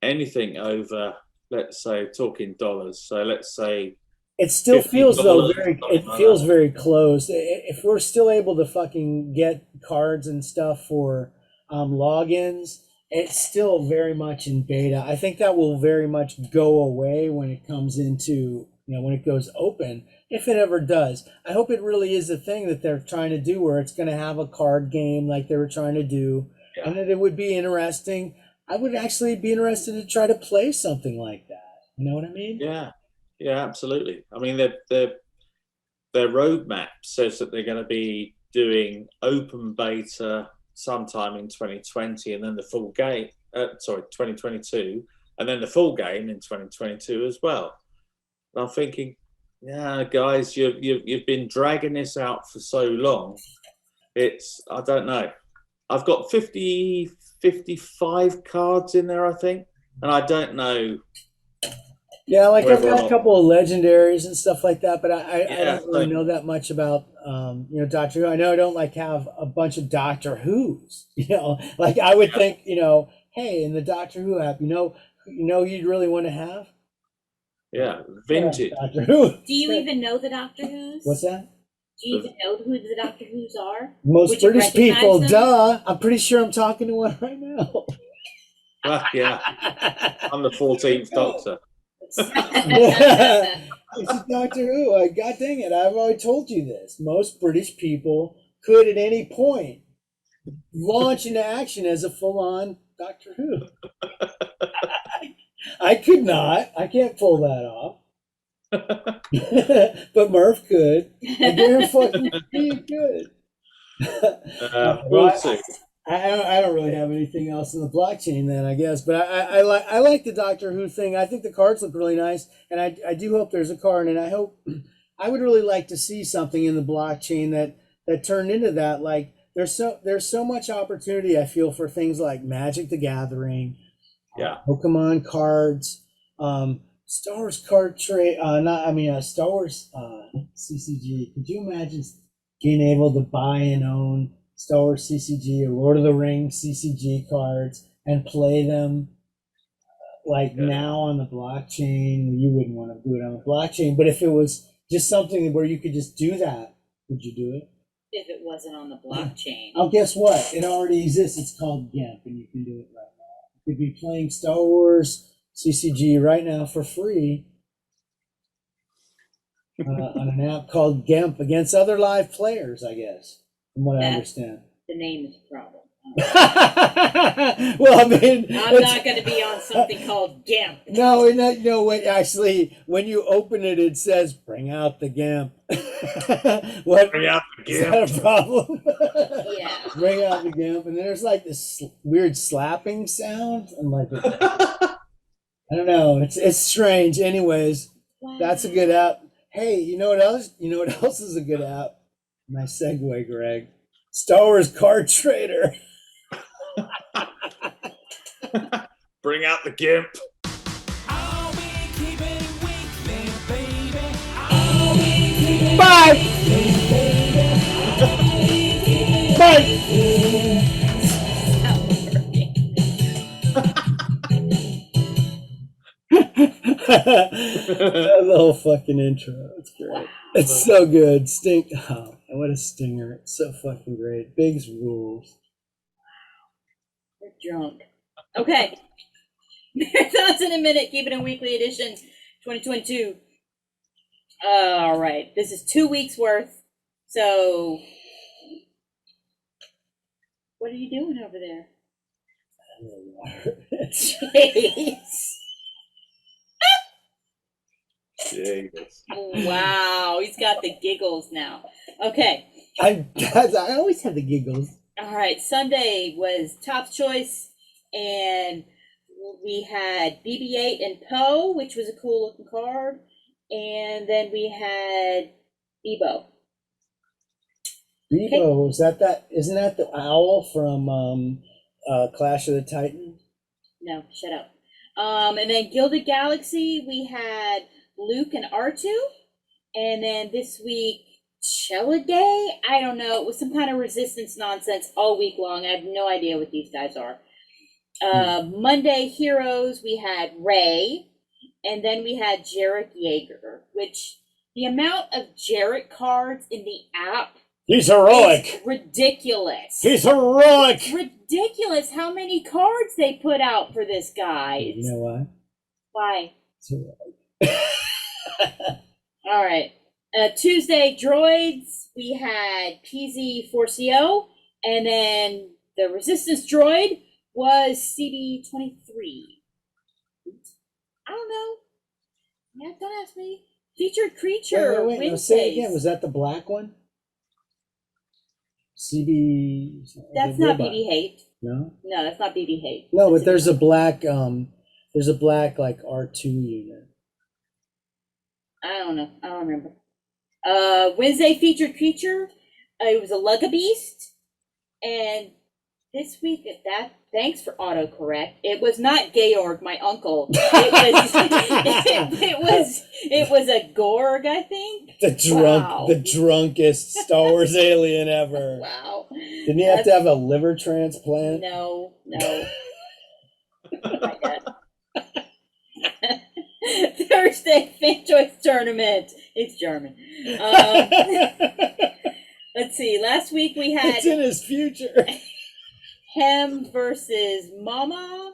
anything over, let's say, talking dollars. So let's say it still feels though $50, it feels very close. If we're still able to fucking get cards and stuff for logins, it's still very much in beta. I think that will very much go away when it comes into, when it goes open, if it ever does. I hope it really is a thing that they're trying to do where it's going to have a card game like they were trying to do, and that it would be interesting. I would actually be interested to try to play something like that. You know what I mean? Yeah, absolutely. I mean, their roadmap says that they're going to be doing open beta sometime in 2020, and then the full game. 2022, and then the full game in 2022 as well. And I'm thinking, yeah, guys, you've been dragging this out for so long. I don't know. I've got 55 cards in there, I think, and I don't know. Yeah, like I've got a couple of legendaries and stuff like that, but I don't really know that much about Doctor Who. I know I don't have a bunch of Doctor Who's. Like I would think, hey, in the Doctor Who app, you'd really want to have. Yeah, vintage. Doctor Who. Do you even know the Doctor Who's? What's that? Do you even know who the Doctor Who's are? Most British people, duh. I'm pretty sure I'm talking to one right now. Well, yeah, I'm the 14th Doctor. This is Doctor Who. God dang it! I've already told you this. Most British people could, at any point, launch into action as a full-on Doctor Who. I could not. I can't pull that off. But Murph could. I guarantee he could. We'll see. I don't really have anything else in the blockchain then, I guess. But I like the Doctor Who thing. I think the cards look really nice, and I do hope there's a card. And I would really like to see something in the blockchain that turned into that. Like there's so much opportunity, I feel, for things like Magic the Gathering, Pokemon cards, Star Wars card trade. Star Wars CCG. Could you imagine being able to buy and own Star Wars CCG or Lord of the Rings CCG cards and play them now on the blockchain? You wouldn't want to do it on the blockchain, but if it was just something where you could just do that, would you do it? If it wasn't on the blockchain. Oh, guess what? It already exists. It's called GIMP, and you can do it right now. You could be playing Star Wars CCG right now for free on an app called GIMP against other live players, I guess. From what I understand. The name is a problem. Well, I mean, I'm not going to be on something called GIMP. No, when you open it, it says, "Bring out the GIMP." What? Bring out the GIMP. Is that a problem? Yeah. Bring out the GIMP, and there's this weird slapping sound. I'm like, I don't know. It's strange. Anyways, That's a good app. Hey, you know what else? You know what else is a good app? Nice segue, Greg. Star Wars Card Trader. Bring out the GIMP. Bye. Bye. That whole fucking intro. It's great. Wow. It's so good. Oh, what a stinger. It's so fucking great. Biggs rules. We're drunk. Okay. Marathons in a Minute, Keep It in Weekly Edition 2022. All right. This is 2 weeks worth. So, what are you doing over there? Jeez. Jesus. Wow, he's got the giggles now. Okay. I always have the giggles. All right, Sunday was Top's Choice, and we had BB-8 and Poe, which was a cool looking card, and then we had Bebo. Bebo, isn't that the owl from Clash of the Titans? No, shut up. And then Gilded Galaxy, we had Luke and R2, and then this week Chella Day? I don't know. It was some kind of resistance nonsense all week long. I have no idea what these guys are. Monday Heroes, we had Ray, and then we had Jarek Yeager, which the amount of Jarek cards in the app He's heroic. is ridiculous. He's heroic. It's ridiculous how many cards they put out for this guy. You know why? Why? He's heroic. All right. Tuesday droids, we had PZ4CO, and then the resistance droid was CB23. I don't know. Yeah, don't ask me. Featured creature. Wait. No, say it again. Was that the black one? CB. That's not BB Hate. No. No, that's not BB Hate. No, That's but there's a black. There's a black like R2 unit. I don't know. I don't remember. Wednesday featured creature. It was a Lugga Beast, and this week thanks for autocorrect. It was not Georg, my uncle. It was a Gorg, I think. The drunkest Star Wars alien ever. Wow. Didn't he have to have a liver transplant? No. Oh my God. Thursday Fan Choice Tournament. It's German. Let's see. Last week we had It's in his future. Hem versus Mama,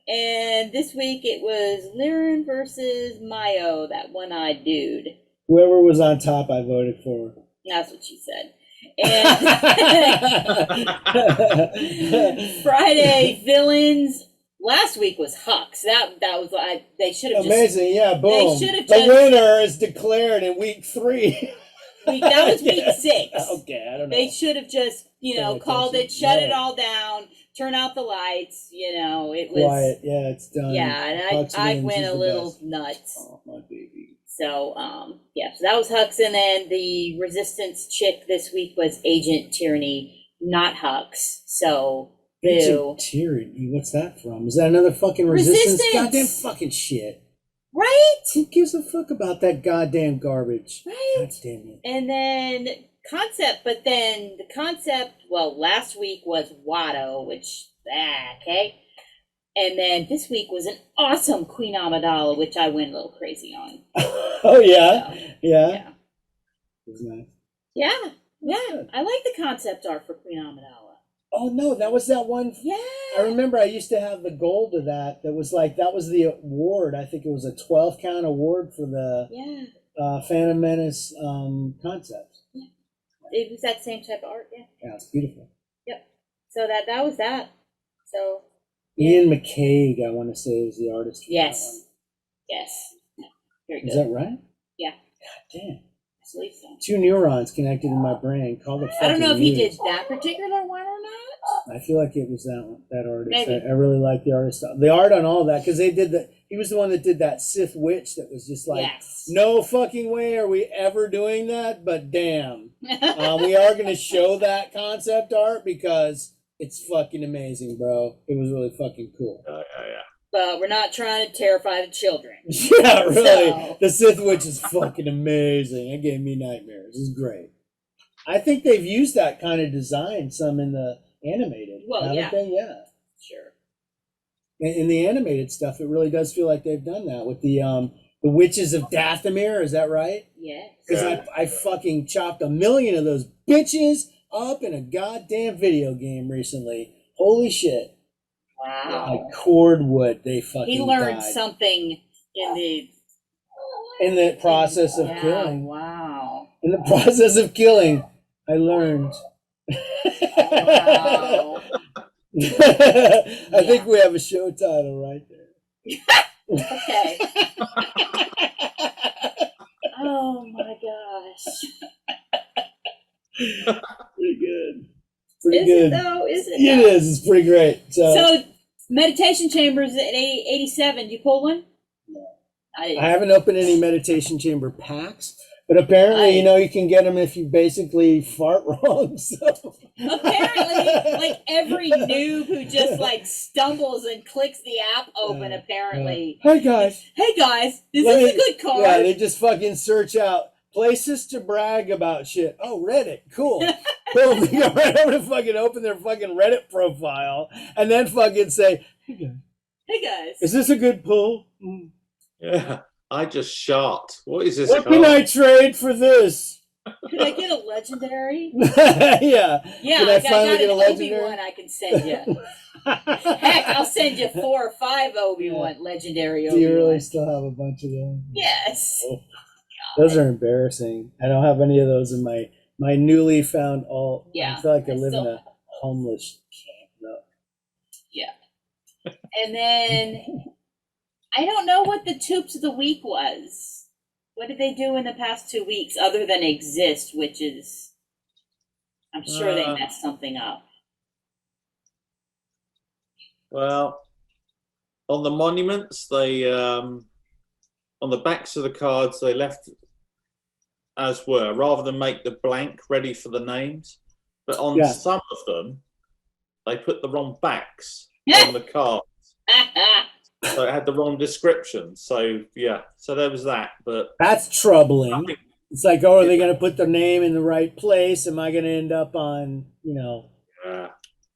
and this week it was Liren versus Mayo, that one-eyed dude. Whoever was on top, I voted for. That's what she said. And Friday villains. Last week was Hux. That was they should have amazing. Yeah, boom. They should have the winner is declared in week 3. That was week 6. Okay, I don't know. They should have just called it, shut it all down, turn out the lights. It was quiet. Yeah, it's done. Yeah, and I went a little nuts. Oh, my baby. So so that was Hux, and then the Resistance chick this week was Agent Tyranny, not Hux. So boo. Agent Tyranny, what's that from? Is that another fucking Resistance? Goddamn fucking shit. Right? Who gives a fuck about that goddamn garbage? Right. God damn it. And then Concept, but then the Concept, last week was Watto, which, okay. And then this week was an awesome Queen Amidala, which I went a little crazy on. Oh, yeah? So, yeah. yeah. It was nice. Yeah. Good. I like the concept art for Queen Amidala. Oh, no, that was that one. Yeah. I remember I used to have the gold of that. That was the award. I think it was a 12 count award for the Phantom Menace concept. Yeah. It was that same type of art, yeah. Yeah, it's beautiful. Yep. So that was that. So Ian McCaig, I want to say, is the artist. For yes. That one. Yes. Very good. Is that right? Yeah. God damn. I believe so. 2 neurons connected in my brain. Call the I don't know if he news. did that particular one or not. I feel like it was that artist. Maybe. I really like the artist. The art on all that, because he was the one that did that Sith Witch that was just like, no fucking way are we ever doing that, but damn. We are going to show that concept art because it's fucking amazing, bro. It was really fucking cool. Yeah. But we're not trying to terrify the children. Yeah, really. So. The Sith Witch is fucking amazing. It gave me nightmares. It's great. I think they've used that kind of design some in the animated. Well, yeah. They? Yeah. Sure. In the animated stuff, it really does feel like they've done that with the Witches of Dathomir. Is that right? Yes. Because I fucking chopped 1 million of those bitches up in a goddamn video game recently. Holy shit. Wow. Like cordwood, they fucking He learned died. something in the process of killing. Wow. In the process of killing, I learned. Wow. I think we have a show title right there. Okay. Oh my gosh. Pretty good. Pretty Is good. it though? Is it? It though? is. It's pretty great. So meditation chambers at 87. Did you pull one? No. I I haven't opened any meditation chamber packs, but apparently, you can get them if you basically fart wrong. So. Apparently, like every noob who just like stumbles and clicks the app open, apparently. Hey guys. Hey guys, is this a good card? Yeah, they just fucking search out places to brag about shit. Oh, Reddit, cool. Boom, they go right over to fucking open their fucking Reddit profile and then fucking say, Hey guys. is this a good pull? Yeah, I just shot. What is this? What can I trade for this? Could I get a legendary? Yeah. Yeah, Can I I got finally get a an legendary? Obi-Wan I can send you. Heck, I'll send you 4 or 5 Obi-Wan legendary Do you Obi-Wan. really still have a bunch of them? Yes. Oh, those are embarrassing. I don't have any of those in my newly found alt. Yeah, I feel like I I live in still- a homeless camp. No. Yeah. And then I don't know what the Toops of the Week was. What did they do in the past 2 weeks other than exist, which is, I'm sure they messed something up. Well, on the monuments, they on the backs of the cards they left as were, rather than make the blank ready for the names. But on some of them, they put the wrong backs on the cards, so it had the wrong description. So yeah, so there was that. But that's troubling. It's like, oh, are they going to put their name in the right place? Am I going to end up on, Yeah,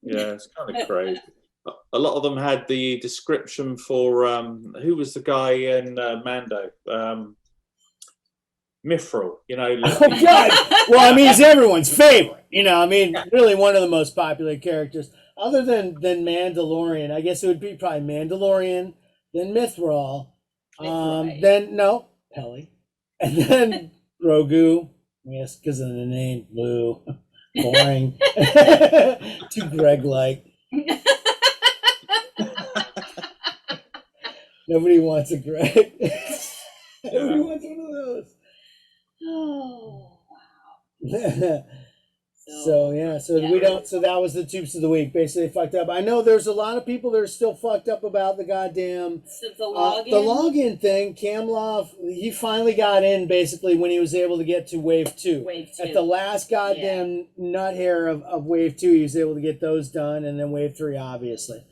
it's kind of crazy. A lot of them had the description for who was the guy in Mando, Mithril. Oh God! Well, I mean, he's everyone's favorite. Really one of the most popular characters, other than Mandalorian. I guess it would be probably Mandalorian, then Mithril, then Peli, and then Grogu. Yes, because of the name Blue. Boring. Too Greg-like. Nobody wants a Greg. Nobody wants one of those. Oh, wow. So that was the Tubes of the Week. Basically fucked up. I know there's a lot of people that are still fucked up about the goddamn the login. The login thing. Kamlov, he finally got in basically when he was able to get to Wave 2. At the last goddamn nut hair of Wave 2, he was able to get those done, and then Wave 3, obviously.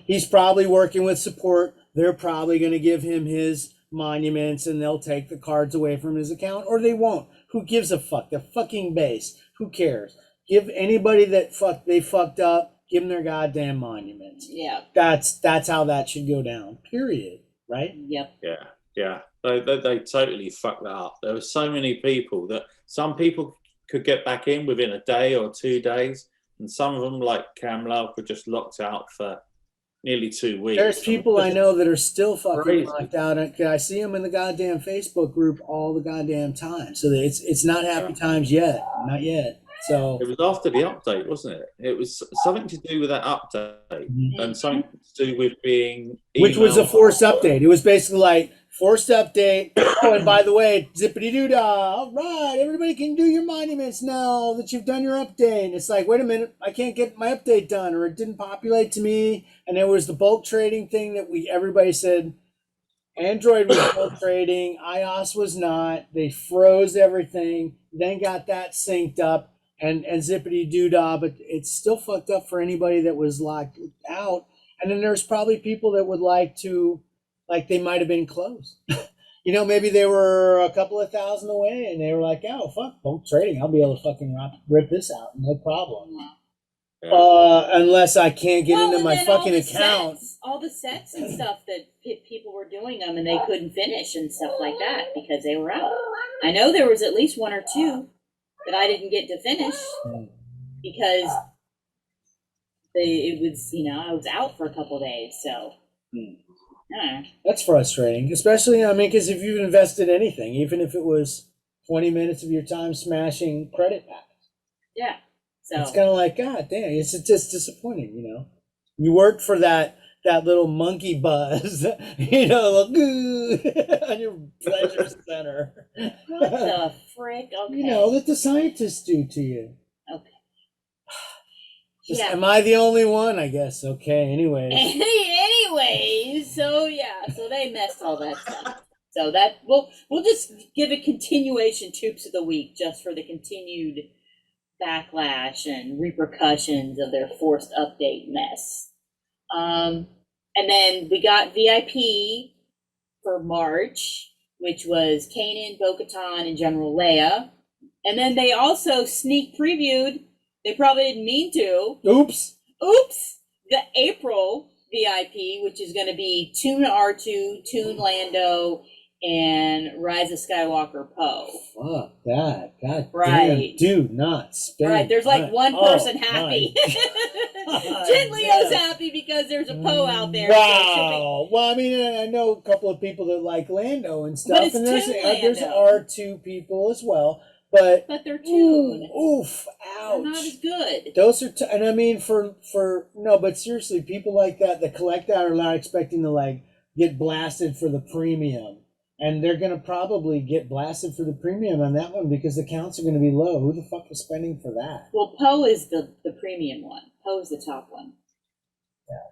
He's probably working with support. They're probably going to give him his monuments, and they'll take the cards away from his account, or they won't. Who gives a fuck? They're fucking base. Who cares? Give anybody that they fucked up, give them their goddamn monuments. Yeah. That's how that should go down. Period. Right? Yep. Yeah. They totally fucked that up. There were so many people that some people could get back in within a day or 2 days, and some of them, like Kamlov, were just locked out for nearly 2 weeks. There's people I know that are still fucking locked out. I see them in the goddamn Facebook group all the goddamn time. So it's not happy times yet. Not yet. So it was after the update, wasn't it? It was something to do with that update, and something to do with being which was a forced update. It was basically like forced update. Oh, and by the way, zippity doo dah. All right, everybody can do your monuments now that you've done your update. And it's like, wait a minute, I can't get my update done, or it didn't populate to me. And there was the bulk trading thing that everybody said Android was bulk trading, iOS was not. They froze everything, then got that synced up. And zippity doo dah, but it's still fucked up for anybody that was locked out. And then there's probably people that would like they might have been closed. Maybe they were a couple of thousand away, and they were like, "Oh fuck, bulk trading, I'll be able to fucking rip this out, no problem." Unless I can't get into my fucking account. All the sets and stuff that people were doing them, and they couldn't finish and stuff like that because they were out. I know there was at least 1 or 2 that I didn't get to finish because I was out for a couple of days. So that's frustrating, especially because if you've invested anything, even if it was 20 minutes of your time smashing credit packs. Yeah, so it's kind of like, God damn, it's just disappointing. You worked for that little monkey buzz, on your pleasure center. What the frick? Okay. That the scientists do to you. Okay. Am I the only one? I guess. Okay. Anyways. Anyways, so they messed all that stuff. So that we'll just give a continuation Tubes of the Week just for the continued backlash and repercussions of their forced update mess. And then we got VIP for March, which was Kanan, Bo-Katan, and General Leia. And then they also sneak previewed, they probably didn't mean to. Oops, the April VIP, which is going to be Toon R2, Toon Lando, and Rise of Skywalker Poe. Fuck that. God Right. damn, do not spend. Right, there's like one person my happy. God. Jin Leo's happy because there's a Poe out there. Wow. Well, I mean, I know a couple of people that like Lando and stuff, But it's and there's Toon R2 people as well. But they're Toon. Oof, ouch. They're not as good. Those are, and I mean, for no, but seriously, people like that collect that are not expecting to like get blasted for the premium, and they're gonna probably get blasted for the premium on that one because the counts are gonna be low. Who the fuck is spending for that? Well, Poe is the premium one. Poe is the top one. Yeah.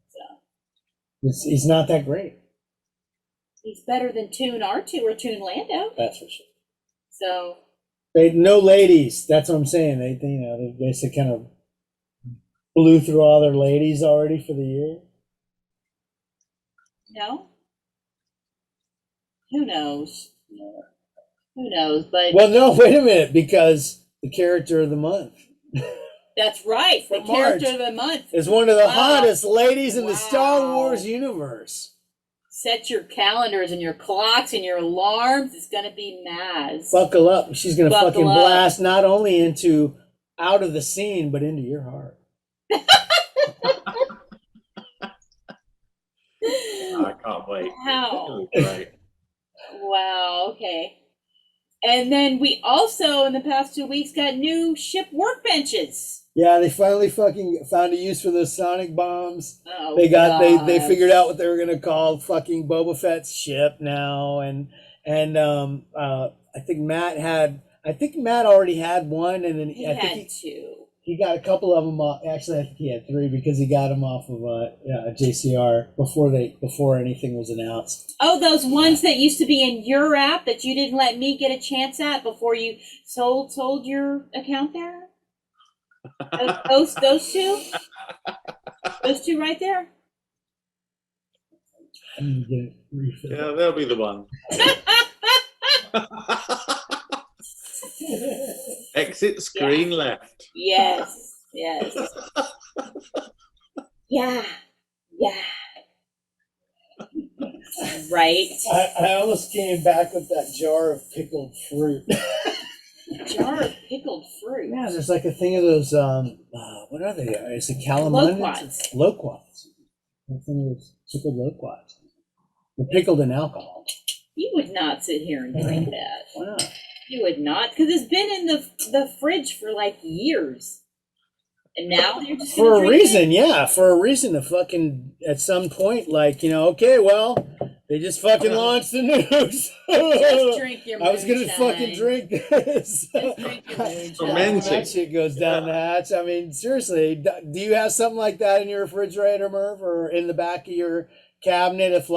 So He's not that great. he's better than Toon R2 or Toon Lando. That's for sure. So. No ladies. That's what I'm saying. They basically kind of blew through all their ladies already for the year. No. Who knows? Who knows? But Well, no, wait a minute, because the character of the month that's right. The For character March. of the month. is one of the Wow. hottest ladies in the Star Wow. Wars universe. Set your calendars and your clocks and your alarms. It's gonna be Maz. Buckle up. She's going to Buckle fucking up. blast not only into out of the scene, but into your heart. I can't wait. Wow. It's great. Wow. Okay. And then we also, in the past 2 weeks, got new ship workbenches. Yeah, they finally fucking found a use for those sonic bombs. Oh, They God. figured out what they were gonna call fucking Boba Fett's ship now, and I think Matt already had one, and then He I had think two. he got a couple of them off. Actually, I think he had three because he got them off of JCR before anything was announced. Oh, those ones that used to be in your app that you didn't let me get a chance at before you sold your account there? Those two? Those two right there? I need to get it refilled. Yeah, they'll be the one. Exit screen left. Yes. Yes. Yeah. Right. I almost came back with that jar of pickled fruit. Jar of pickled fruit. Yeah, there's like a thing of those. What are they? Is it calamari? Loquats. Loquats. A thing of those pickled loquats. They're pickled in alcohol. You would not sit here and drink that. Why not? You would not, because it's been in the fridge for like years, and now you're just gonna For a drink reason, it? yeah. For a reason to fucking at some point, like okay, well, they just fucking launched the news. Just drink your I was gonna moonshine. fucking drink this. Just drink your moonshine. Romantic. That shit goes down the hatch. I mean, seriously, do you have something like that in your refrigerator, Merv, or in the back of your cabinet? If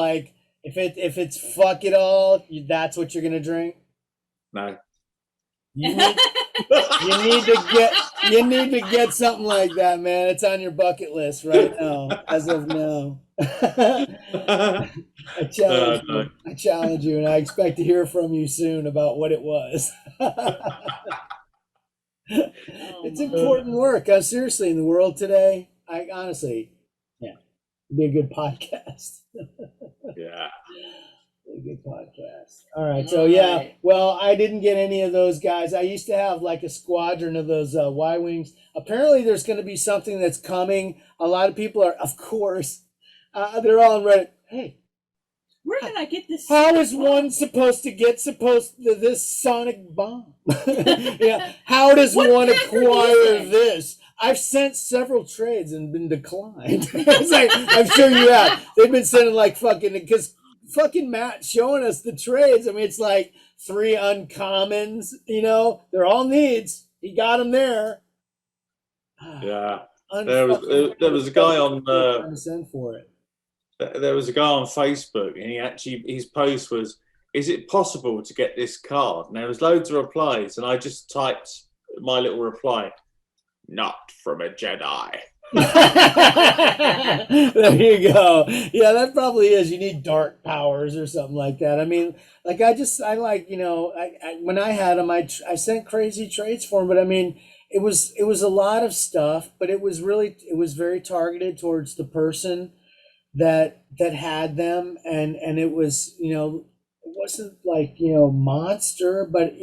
it's fuck it all, that's what you're gonna drink. No. You need to get something like that, man. It's on your bucket list right now, as of now. I challenge you, and I expect to hear from you soon about what it was. It's important work. Seriously, in the world today, I honestly, it'd be a good podcast. Yeah. A good podcast. All right. So well, I didn't get any of those guys. I used to have like a squadron of those Y-Wings. Apparently there's going to be something that's coming. A lot of people are, of course, they're all on Reddit. Hey, Where did I get this? how is one supposed to get this sonic bomb? Yeah. How does What one pack are these acquire in? this? I've sent several trades and been declined. It's like, I'm sure you have. They've been sending like because fucking Matt showing us the trades. I mean, it's like 3 uncommons, they're all needs. He got them there. Yeah. There was a guy on trying to send for it. There was a guy on Facebook, and his post was, "Is it possible to get this card?" And there was loads of replies, and I just typed my little reply, "Not from a Jedi." There you go. Yeah, that probably is. You need dark powers or something like that. I mean, like I like, when I had them, I sent crazy trades for them, but I mean, it was a lot of stuff, but it was very targeted towards the person that had them, and it was, it wasn't like, monster, but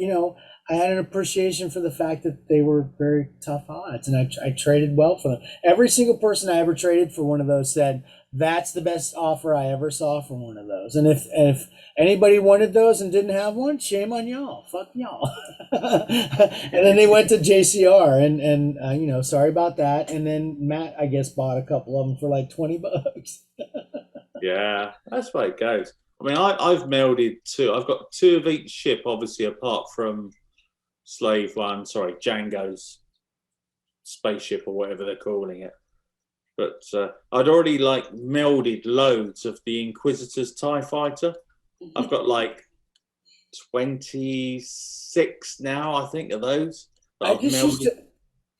I had an appreciation for the fact that they were very tough odds, and I traded well for them. Every single person I ever traded for one of those said that's the best offer I ever saw for one of those. And if anybody wanted those and didn't have one, shame on y'all. Fuck y'all. And then they went to JCR, and sorry about that. And then Matt, I guess, bought a couple of them for like $20. Yeah, that's where it goes. I mean, I've melded two. I've got two of each ship, obviously, apart from Django's spaceship or whatever they're calling it. But I'd already melded loads of the Inquisitor's TIE fighter. I've got 26 now, I think, of those.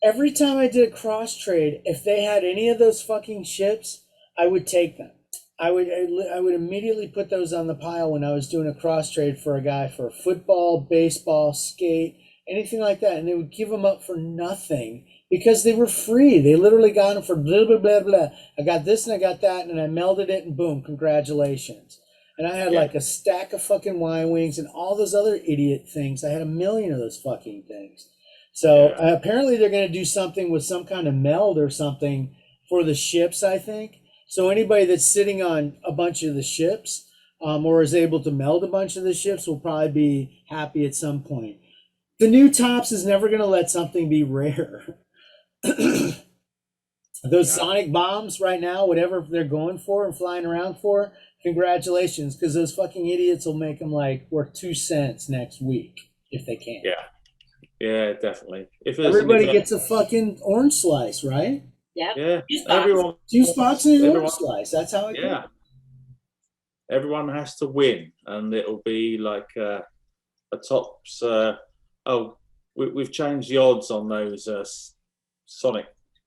Every time I did a cross trade, if they had any of those fucking ships, I would take them. I would immediately put those on the pile when I was doing a cross trade for a guy for football, baseball, skate, anything like that, and they would give them up for nothing because they were free. They literally got them for blah blah blah blah. I got this and I got that, and I melded it, and boom, congratulations. And I had a stack of fucking Y-wings and all those other idiot things. I had a million of those fucking things. So apparently they're going to do something with some kind of meld or something for the ships, I think. So anybody that's sitting on a bunch of the ships or is able to meld a bunch of the ships will probably be happy at some point. The new Tops is never going to let something be rare. Those sonic bombs right now, whatever they're going for and flying around for, congratulations, because those fucking idiots will make them worth 2 cents next week if they can. Yeah, definitely. If everybody gets a fucking orange slice, right? Yep. Yeah, everyone. 2 spots in an orange slice. That's how it goes. Everyone has to win, and it'll be like a tops. We've changed the odds on those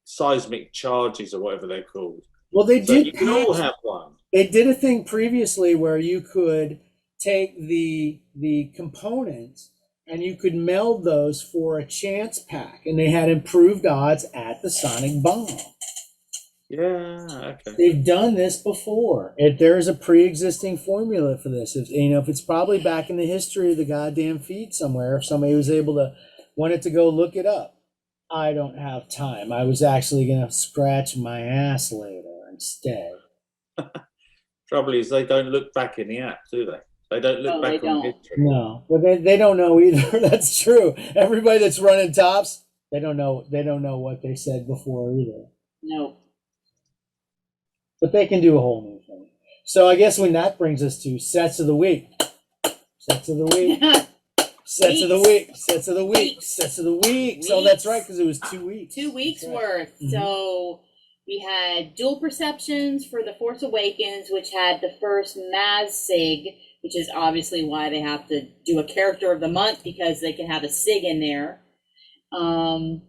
seismic charges or whatever they're called. Well, they so did. You can all have one. They did a thing previously where you could take the components and you could meld those for a chance pack, and they had improved odds at the sonic bomb. Yeah, okay. They've done this before. There's a pre-existing formula for this. If it's probably back in the history of the goddamn feed somewhere, if somebody was able to wanted to go look it up. I don't have time. I was actually gonna scratch my ass later instead. Trouble is, they don't look back in the app, do they? They don't look back on history. No, but they don't know either. That's true. Everybody that's running Tops, they don't know what they said before either. No. But they can do a whole new thing. So I guess when that brings us to sets of the week. Sets of the week. Sets of the week. Sets of the week. Sets of the week. So that's right, because it was 2 weeks. 2 weeks worth. Mm-hmm. So we had dual perceptions for The Force Awakens, which had the first Maz Sig, which is obviously why they have to do a character of the month, because they can have a Sig in there. Then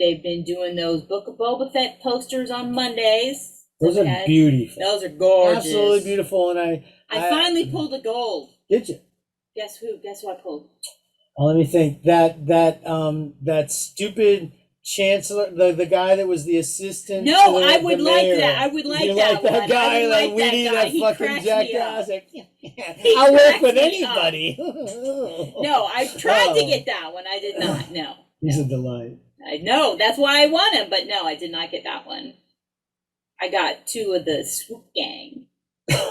they've been doing those Book of Boba Fett posters on Mondays. Those are beautiful. Those are gorgeous. Absolutely beautiful. And I finally pulled a gold. Did you? Guess who? Guess what I pulled? Oh, let me think. That stupid chancellor, the guy that was the assistant. No, I would like that. I would like that. That guy, that Weedy, that fucking jackass. I'll work with anybody. No, I tried to get that one. I did not. No. He's a delight. I know. That's why I won him. But no, I did not get that one. I got 2 of the Swoop Gang.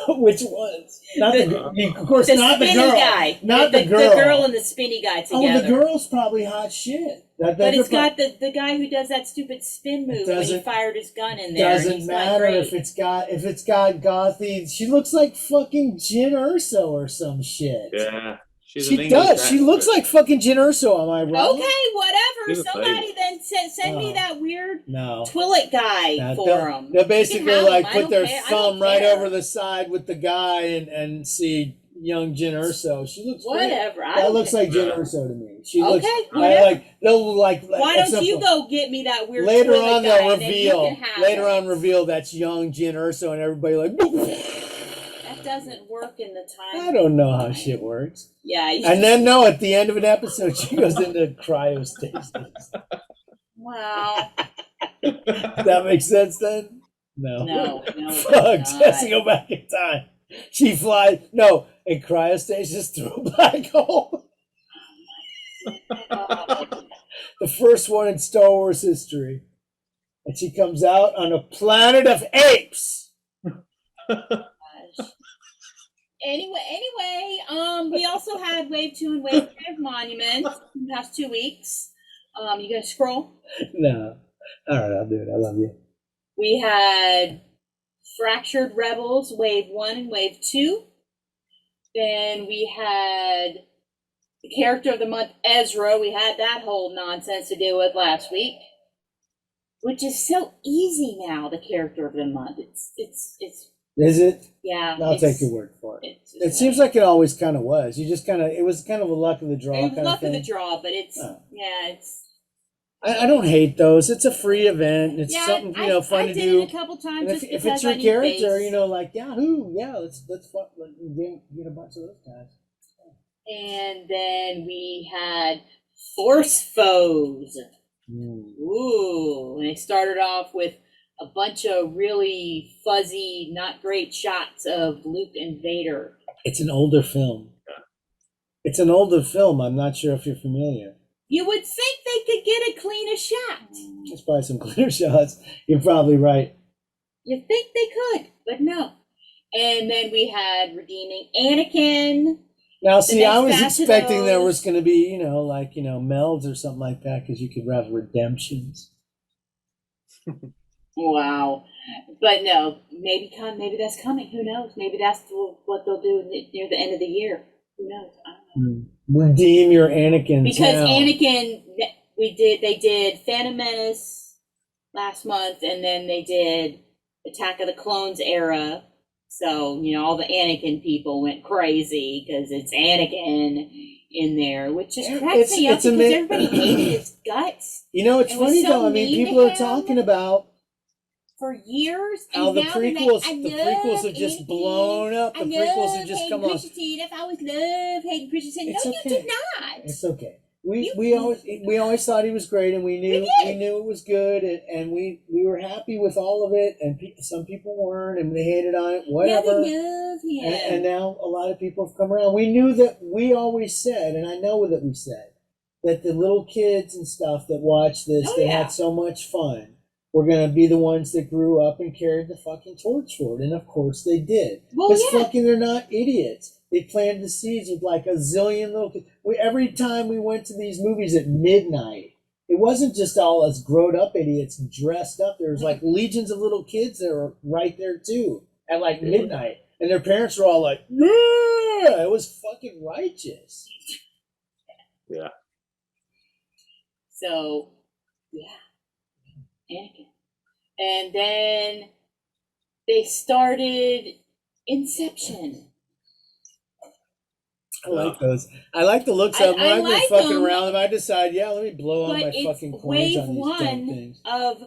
Which ones? Not of course, not the girl. Guy. Not the girl. The girl and the spinny guy together. Oh, the girl's probably hot shit. But it's got the guy who does that stupid spin move when he fired his gun in there. Doesn't matter if it's got gothy. She looks like fucking Jyn Erso or some shit. Yeah. She does. She looks like fucking Jyn Erso. Am I wrong? Okay, whatever. Somebody then send me that weird no. Twillet guy for them. They'll basically put their thumb right over the side with the guy and see young Jyn Erso. She looks great. Whatever. That looks like Jyn Erso to me. She looks. Okay, I whatever. they'll like. Why don't you go get me that weird later Twi'lek on guy they'll and then you reveal. can have Later it. on reveal that's young Jyn Erso and everybody like. That doesn't work in the time. I don't know how shit works. Yeah. And then no, at the end of an episode, she goes into cryostasis. Wow. That makes sense then? No. No. Fuck, she has to go back in time. She flies, no, in cryostasis through a black hole. The first one in Star Wars history. And she comes out on a planet of apes. Anyway, we also had Wave 2 and Wave 3 of Monuments in the past 2 weeks. You gonna scroll? No. All right, I'll do it. I love you. We had Fractured Rebels, Wave 1 and Wave 2. Then we had the Character of the Month, Ezra. We had that whole nonsense to deal with last week. Which is so easy now, the Character of the Month. It's Is it? yeah. I'll take your word for it. It seems like it always kind of was. You just kind of, it was kind of a luck of the draw It was kind luck of of thing. the draw, but it's, Oh. yeah, it's. I don't hate those. It's a free event. It's Yeah, something, fun I to did do. it a couple times And just if because it's your I need character, base. you know, like Yahoo, yeah, let's fun, get a bunch of those guys. And then we had Force Foes. Ooh, and they started off with a bunch of really fuzzy, not great shots of Luke and Vader. It's an older film. It's an older film. I'm not sure if you're familiar. You would think they could get a cleaner shot. There's probably some clear shots. You're probably right. You think they could, but no. And then we had Redeeming Anakin. Now, see, I was next batch of expecting there those- was going to be, melds or something like that, because you could have redemptions. Wow. But no, maybe that's coming. Who knows? Maybe that's what they'll do near the end of the year. Who knows? I don't know. Redeem your Anakin. Because now. Anakin, they did Phantom Menace last month, and then they did Attack of the Clones era. So, all the Anakin people went crazy because it's Anakin in there, which just cracks me up because everybody hated his guts. It's It was funny so though. I mean, mean to people are him. talking about For years, how and the now they're prequels, like, the prequels have just blown up. The prequels have just come on. I've always loved Hayden Christensen. It's No, okay. you did not. It's okay. We always thought he was great, and we knew it was good, and we were happy with all of it. And some people weren't, and they hated on it. Whatever. Yeah, they love him. And now a lot of people have come around. We knew that we always said, and I know that we said, that the little kids and stuff that watched this, they had so much fun. We're going to be the ones that grew up and carried the fucking torch for it. And of course they did. Well, Because yeah. fucking they're not idiots. They planted the seeds with like a zillion little kids. Every time we went to these movies at midnight, it wasn't just all us grown up idiots dressed up. There was like legions of little kids that were right there too at like midnight. And their parents were all like, yeah, it was fucking righteous. Yeah. So, yeah. Anakin. And then they started Inception. I like those. I like the looks of them. I I'm like fucking them. around them. I decide, let me blow on But my it's fucking coins wave on these dumb one things. of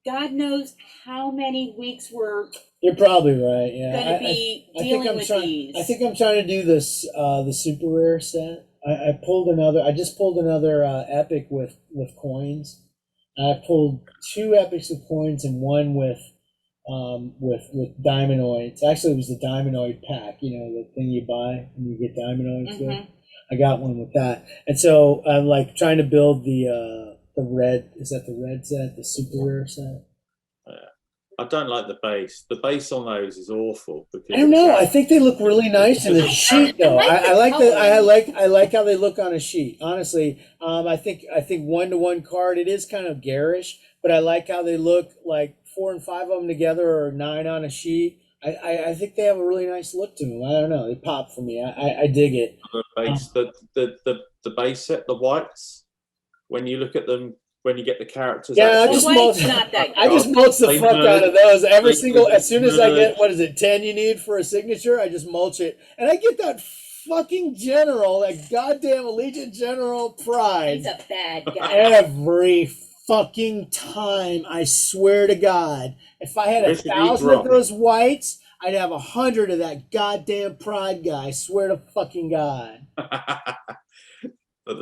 God knows how many weeks we're You're probably right. Yeah, going to be I think dealing I'm with trying. these. I think I'm trying to do this. The super rare set. I pulled another. I just pulled another epic with coins. I pulled 2 epics with coins and one with diamondoids. Actually, it was the diamondoid pack. The thing you buy and you get diamondoids with. I got one with that, and so I'm like trying to build the red. Is that the red set? The super rare set. I don't like the base. The base on those is awful. Because I don't know. I think they look really nice in the sheet, though. I like how they look on a sheet. Honestly, I think 1-to-1 card. It is kind of garish, but I like how they look. Like 4 and 5 of them together, or 9 on a sheet. I think they have a really nice look to them. I don't know. They pop for me. I dig it. The base, the base set, the whites. When you look at them when you get the characters. Yeah, I actually. just White's mulch. not that I good. just mulch the They fuck merge. out of those. Every They single, as soon as I get, merge. what is it, 10 you need for a signature, I just mulch it. And I get that fucking general, that goddamn Allegiant General Pride. He's a bad guy. Every fucking time, I swear to God. If I had Richard E. 1,000 of Grant. those whites, I'd have 100 of that goddamn Pride guy. I swear to fucking God. But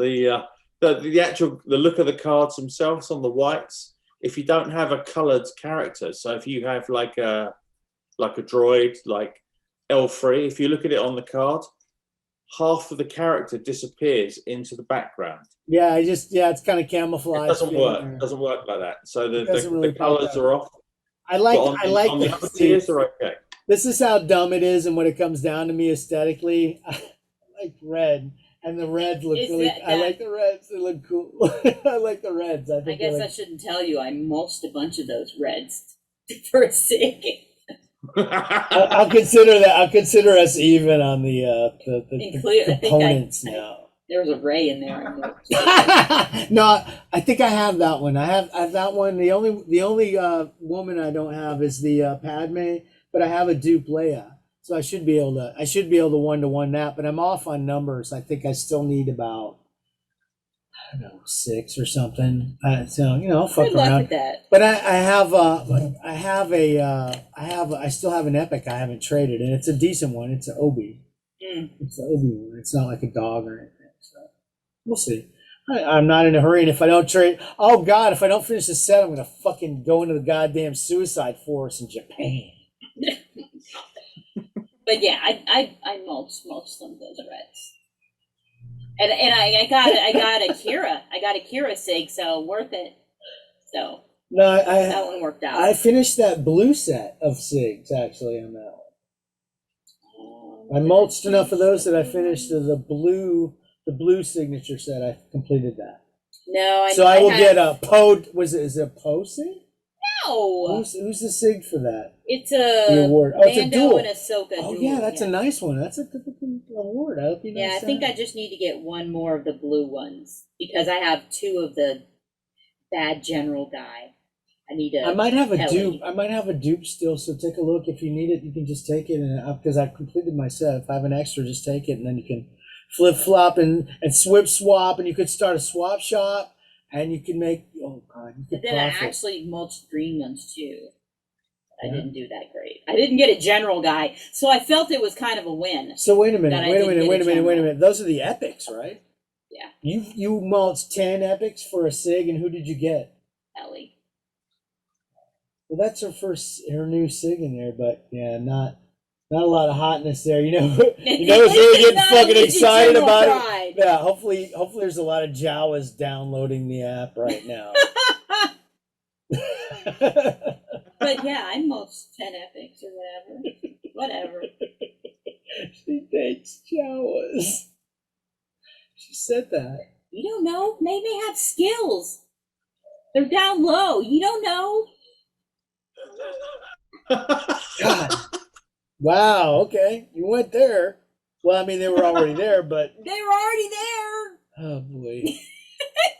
the actual look of the cards themselves on the whites, if you don't have a coloured character, so if you have like a droid like L3, if you look at it on the card, half of the character disappears into the background. Yeah, it's kind of It camouflage. doesn't work. It doesn't work like that. So the colours are off. I like On the other see, tiers are okay. this is how dumb it is, and when it comes down to me aesthetically, I like red, and the reds look Is really. that- I like the reds; they look cool. I like the reds. I I think. guess they're I like, shouldn't tell you. I mulched a bunch of those reds for a SIG. I'll consider that. I'll consider us even on the Include- I think components now. There was a Ray in there. I mulched. No, I think I have that one. I have that one. The only woman I don't have is the Padme, but I have a dupe Leia, so I should be able to 1-to-1 that. But I'm off on numbers. I think I still need about, I don't know, 6 or something. So I'll fuck Good luck around. with that. But I still have an epic I haven't traded, and it's a decent one. It's an Obi. Mm. It's the Obi one. It's not like a dog or anything. So we'll see. I'm not in a hurry, and if I don't trade, oh God, if I don't finish the set, I'm gonna fucking go into the goddamn suicide forest in Japan. But yeah, I mulched some of those reds. And I got a Kira. I got a Kira SIG, so worth it. So No, that one worked out. I finished that blue set of SIGs actually on that one. I mulched enough of those that I finished the blue signature set. I completed that. No, So I will get a Poe. Is it a Poe SIG? No, Who's the SIG for that? it's The a award. Oh, it's a Mando duel. and Ahsoka Oh duel. yeah, that's a nice one. That's a typical award. I hope you know. Yeah, I think I just need to get one more of the blue ones because I have 2 of the bad general guy. I need to. I might have a Kelly. dupe. I might have a dupe still. So take a look. If you need it, you can just take it. And because I've completed my set, if I have an extra, just take it, and then you can flip flop and swap, and you could start a swap shop, and you can make. Oh God, you But could then profit. I actually mulched green ones too. I didn't do that great. I didn't get a general guy, so I felt it was kind of a win. So wait a minute. that I Wait a didn't minute. get Wait a a minute. Wait a general. minute. Those are the epics, right? Yeah, You mulched 10 epics for a SIG, and who did you get? Ellie. Well, that's her new SIG in there, but yeah, not a lot of hotness there. You know who's really getting Not fucking a excited general about pride. it? Yeah, hopefully there's a lot of Jawas downloading the app right now. But yeah, I mulched 10 epics or whatever. She dates Jawas. She said that. You don't know. They may have skills. They're down low. You don't know. God. Wow, okay. You went there. Well, I mean, they were already there, but They were already there. oh boy.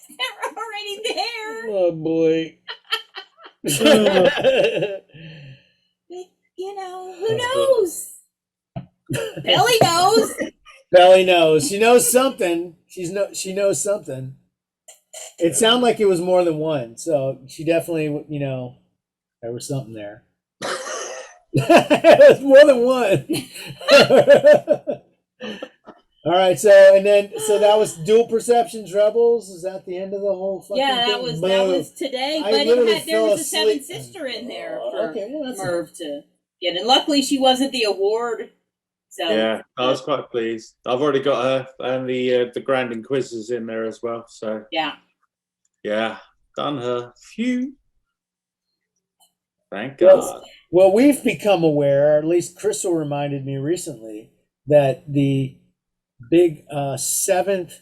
They were already there. Oh boy. You know, who knows? Belly knows. Belly knows. She knows something. She knows something. It sounded like it was more than one, so she definitely, there was something there. It's more than one. All right, so that was Dual Perceptions Rebels. Is that the end of the whole fucking Yeah, that thing? was today, I but literally there was a fell seventh asleep. sister in there Oh, for okay, well, that's Merv to get, and luckily she wasn't the award. So Yeah, I was quite pleased. I've already got her and the Grand Inquisitors in there as well. So yeah. yeah, done her. Phew. Thank God. Well, we've become aware, or at least Crystal reminded me recently, that the big 7th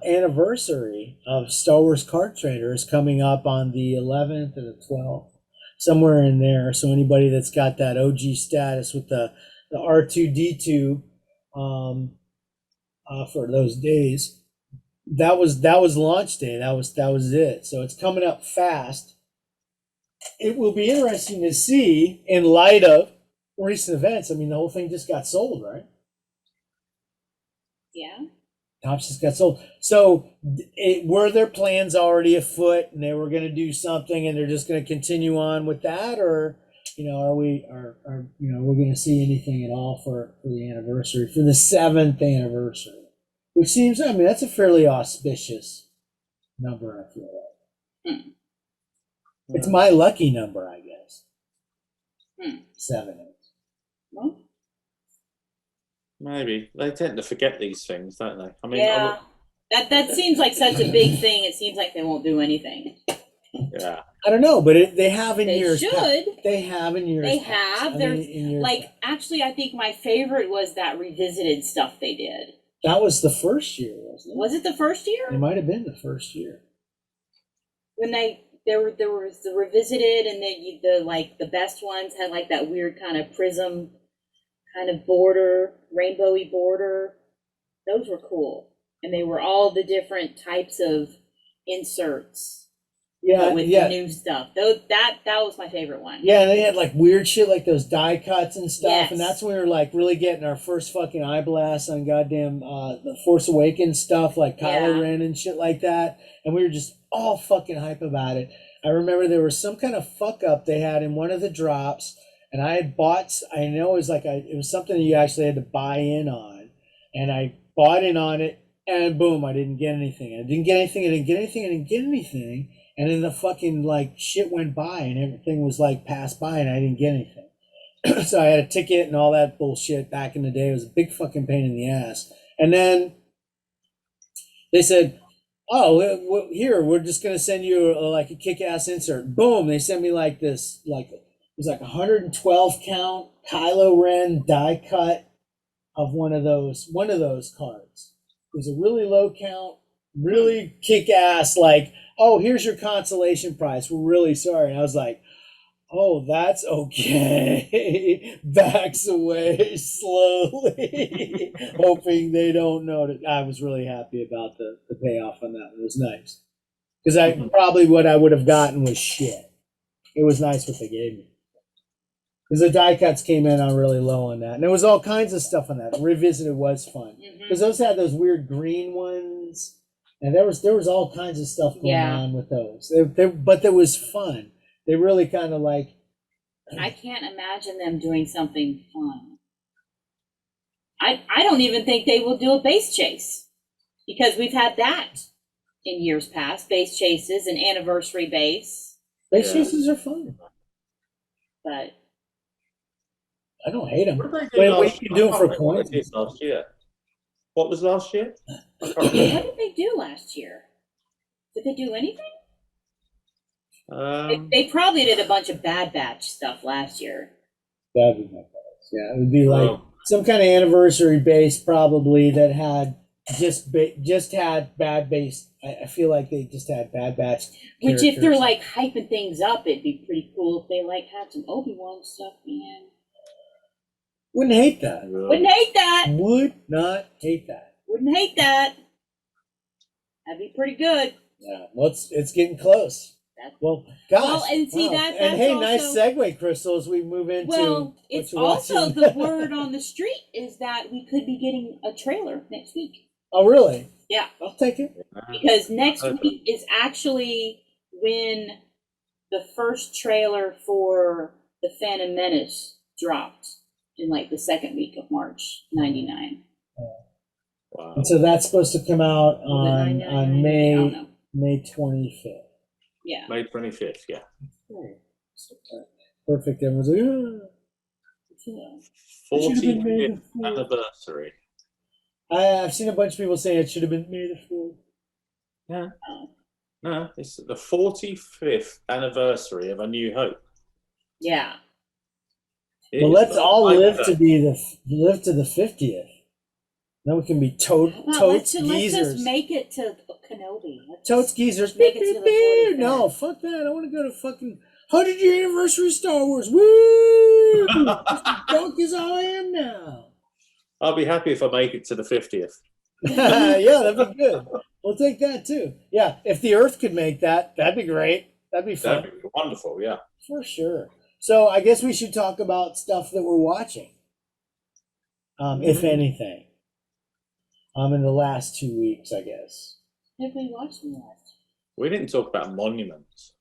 anniversary of Star Wars Card Trader is coming up on the 11th and the 12th, somewhere in there. So anybody that's got that OG status with the R2D2 for those days, that was launch day. That was it. So it's coming up fast. It will be interesting to see in light of recent events. I mean, the whole thing just got sold, right? Yeah. Tops just got sold. So were their plans already afoot, and they were going to do something, and they're just going to continue on with that, or are we we're going to see anything at all for the anniversary, for the 7th anniversary, which seems, I mean, that's a fairly auspicious number. I feel like it's my lucky number, I guess. 7 is. Well, Maybe they tend to forget these things, don't they? I mean, yeah, that seems like such a big thing. It seems like they won't do anything. Yeah, I don't know, but they have in They years. should. They have in years. They past. have. I There's mean, in years like past. actually, I think my favorite was that revisited stuff they did. That was the first year, wasn't it? Was it the first year? It might have been the first year. When there was the revisited, and then the best ones had like that weird kind of prism kind of border, rainbowy border. Those were cool, and they were all the different types of inserts. Yeah, but with the new stuff. That was my favorite one. Yeah, they had like weird shit like those die cuts and stuff, Yes. and that's when we were like really getting our first fucking eye blast on goddamn the Force Awakens stuff, like Kylo Yeah. Ren and shit like that, and we were just all fucking hype about it. I remember there was some kind of fuck up they had in one of the drops, and I had bought. I know it was like it was something that you actually had to buy in on, and I bought in on it, and boom, I didn't get anything. I didn't get anything. And then the fucking like shit went by and everything was like passed by and I didn't get anything. So I had a ticket and all that bullshit back in the day. It was a big fucking pain in the ass. And then they said, oh, here, we're just going to send you like a kick-ass insert. Boom. They sent me like this, like it was like 112 count Kylo Ren die cut of one of those cards. It was a really low count, really kick-ass, like, oh, here's your consolation prize. We're really sorry. And I was like, oh, that's okay. Backs away slowly, hoping they don't notice. I was really happy about the payoff on that. It was nice. Because probably what I would have gotten was shit. It was nice what they gave me. Because the die cuts came in on really low on that. And there was all kinds of stuff on that. Revisited was fun. Because those had those weird green ones. And there was all kinds of stuff going on with those. But there was fun. They really kind of like. I can't imagine them doing something fun. I don't even think they will do a base chase, because we've had that in years past. Base chases and anniversary base. Base chases are fun. But I don't hate them. What did Wait, last you can do them for year? coins. Last year. What was last year? what did they do last year? Did they do anything? They probably did a bunch of Bad Batch stuff last year. That would be my price. Yeah, it would be like some kind of anniversary base probably that had just had bad base. I feel like they just had Bad Batch. Which, if they're like hyping things up, it'd be pretty cool if they like had some Obi-Wan stuff, man. Wouldn't hate that. Wouldn't hate that. Would not hate that. Wouldn't hate that. That'd be pretty good. Yeah, well, it's getting close. Well, gosh. Well, and see, that's and hey, also, nice segue, Crystal, as we move into. Well, it's also the word on the street is that we could be getting a trailer next week. Oh, really? Yeah. I'll take it. Because next week is actually when the first trailer for The Phantom Menace dropped, in like the second week of March '99. Wow. And so that's supposed to come out on May 25th. Yeah. May 25th, yeah. Perfect. Everyone's like, 45th anniversary. I've seen a bunch of people say it should have been May the 4th. Yeah. No, it's the 45th anniversary of A New Hope. Yeah. Well, let's all live to the 50th. Then we can be totes Let's geezers. just make it to Kenobi. Totes geezers. Make it to the 45th. No, fuck that. I want to go to fucking 100-year anniversary of Star Wars. Woo! Just drunk as I am now. I'll be happy if I make it to the 50th. Yeah, that'd be good. We'll take that too. Yeah, if the Earth could make that, that'd be great. That'd be fun. That'd be wonderful, yeah. For sure. So I guess we should talk about stuff that we're watching, if anything, in the last 2 weeks, I guess. What have we watched in the last? We didn't talk about monuments.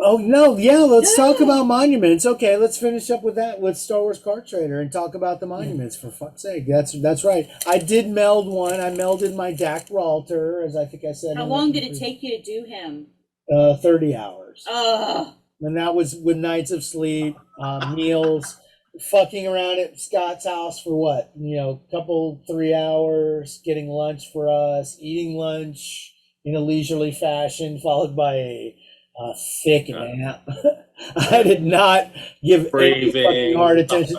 Oh no, yeah, let's talk about monuments. Okay, let's finish up with that with Star Wars Card Trader and talk about the monuments for fuck's sake. That's right. I did meld one. I melded my Dak Ralter, as I think I said. How long did it take you to do him? 30 hours. Ugh. And that was with nights of sleep, meals, fucking around at Scott's house for what? Couple 3 hours, getting lunch for us, eating lunch in a leisurely fashion, followed by a thick nap. I did not give any fucking hard attention.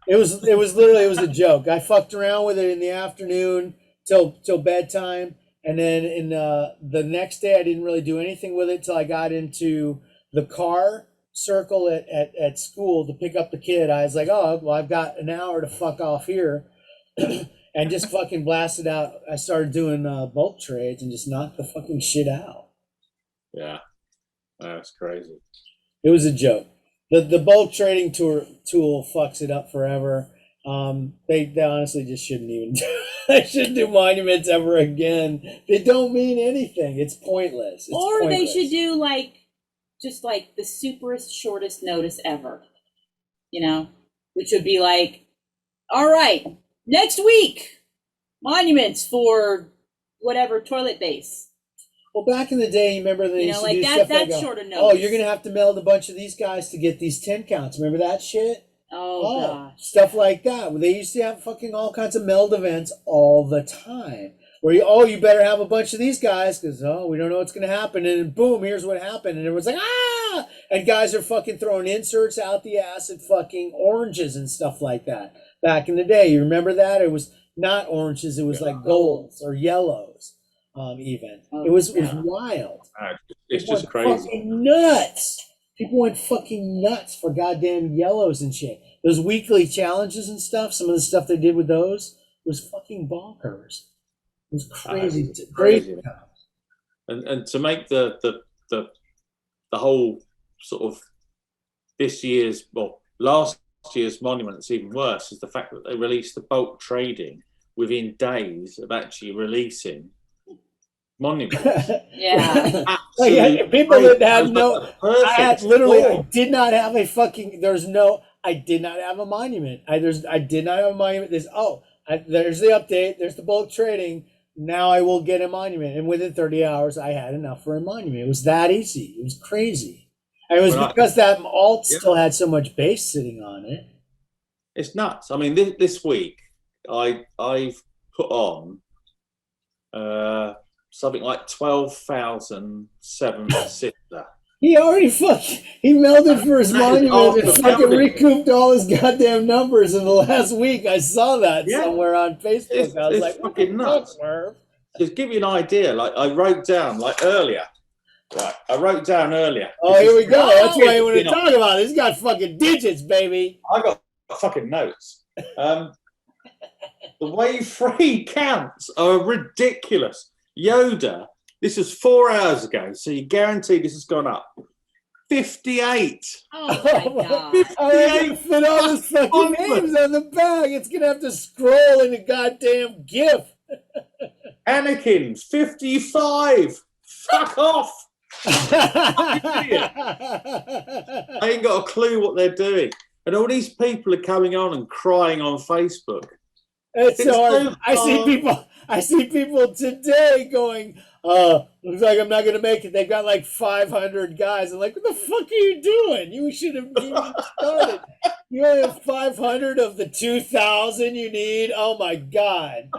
It was a joke. I fucked around with it in the afternoon till bedtime, and then in the next day I didn't really do anything with it till I got into the car circle at school to pick up the kid. I was like, oh well, I've got an hour to fuck off here. And just fucking blasted out. I started doing bulk trades and just knocked the fucking shit out. Yeah. That's crazy. It was a joke. The bulk trading tool fucks it up forever. They honestly just shouldn't even they shouldn't do monuments ever again. They don't mean anything. It's pointless. They should do just the superest shortest notice ever. Which would be all right, next week, monuments for whatever toilet base. Well, back in the day, you remember they used to do stuff that's short of notice. Oh, you're going to have to meld a bunch of these guys to get these 10 counts. Remember that shit? Oh, gosh. Stuff like that. They used to have fucking all kinds of meld events all the time. Where you better have a bunch of these guys because, we don't know what's going to happen. And then boom, here's what happened. And everyone's like, ah! And guys are fucking throwing inserts out the ass at fucking oranges and stuff like that. Back in the day, you remember that? It was not oranges. It was like golds or yellows. Even it was wild. It's just crazy. Fucking nuts. People went fucking nuts for goddamn yellows and shit. Those weekly challenges and stuff. Some of the stuff they did with those was fucking bonkers. It was crazy. Crazy. And to make the whole sort of last year's monuments even worse is the fact that they released the bulk trading within days of actually releasing monuments. Yeah. People that have I did not have a fucking. I did not have a monument. I did not have a monument. There's the update. There's the bulk trading. Now I will get a monument, and within 30 hours, I had enough for a monument. It was that easy. It was crazy. And it was because that alt still had so much base sitting on it. It's nuts. I mean, this week I've put on something like 12,700. He melded for his monument and fucking recouped all his goddamn numbers in the last week. I saw that somewhere on Facebook. I was like, fucking nuts. Just give you an idea, I wrote down earlier. Right, I wrote down earlier. Oh, here we go. That's why you want to talk about it. He's got fucking digits, baby. I got fucking notes. The wave 3 counts are ridiculous. Yoda, this was 4 hours ago, so you guarantee this has gone up. 58. Oh my god. 58. I don't fit all those fucking names on the bag. It's gonna have to scroll in a goddamn GIF. Anakin, 55. Fuck off. I ain't got a clue what they're doing. And all these people are coming on and crying on Facebook. It's so hard. I see people today going, looks like I'm not going to make it. They've got 500 guys. I'm like, what the fuck are you doing? You should have even started. You only have 500 of the 2,000 you need? Oh my God.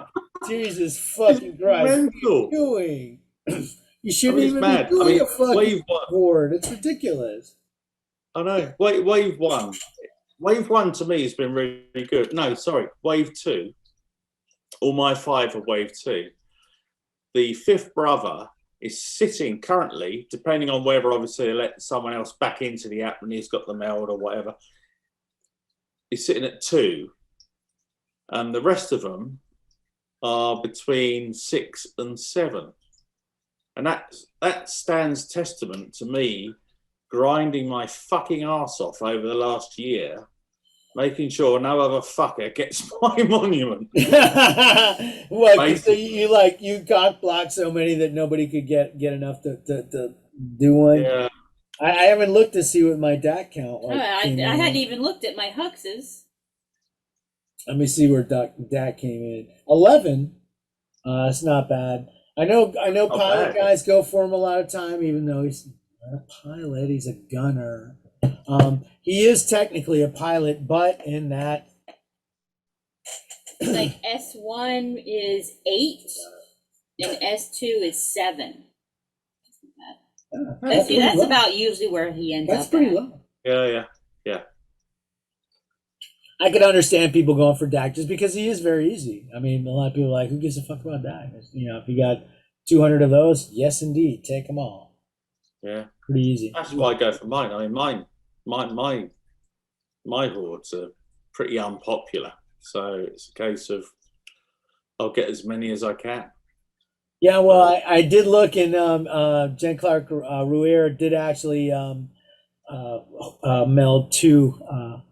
Jesus fucking Christ. Mental. What are you doing? You shouldn't even be doing a fucking board. It's ridiculous. I know. Wave 1. Wave 1 to me has been really good. No, sorry. Wave 2. All my 5 are Wave 2. The 5th brother is sitting currently, depending on whether obviously they let someone else back into the app and he's got the meld or whatever, he's sitting at 2. And the rest of them are between 6 and 7. And that stands testament to me grinding my fucking arse off over the last year, making sure no other fucker gets my monument. What? So you cock blocked so many that nobody could get enough to do one. Yeah. I haven't looked to see what my DAC count. I hadn't even looked at my Huxes. Let me see where DAC came in. 11. It's not bad. I know pilot guys go for him a lot of time, even though he's not a pilot. He's a gunner. He is technically a pilot, but in that, like S1 is 8 and S2 is 7. That's about usually where he ends up. That's pretty low. Yeah. I could understand people going for Dak just because he is very easy. I mean, a lot of people are like, who gives a fuck about Dak? If you got 200 of those, yes, indeed, take them all. Yeah, pretty easy. That's why I go for mine. I mean, my hordes are pretty unpopular, so it's a case of I'll get as many as I can. Yeah, well, I did look, and Jen Clark Ruer did actually meld 2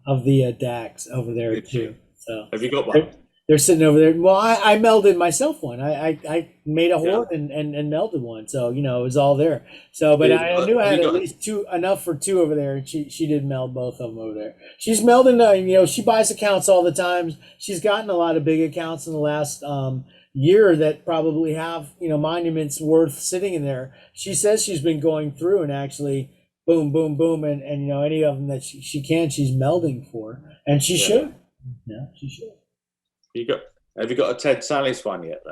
of the DACs over there too. So have you got one? They're sitting over there. Well, I melded myself one. I made a horde and melded one, so it was all there. So, but I knew I had at least 2 enough for 2 over there, and she did meld both of them over there. She's melding. She buys accounts all the time. She's gotten a lot of big accounts in the last year that probably have monuments worth sitting in there. She says she's been going through and actually boom, boom, boom, and any of them that she's melding for, and she should. Yeah, she should. Have you got a Tedsallis one yet,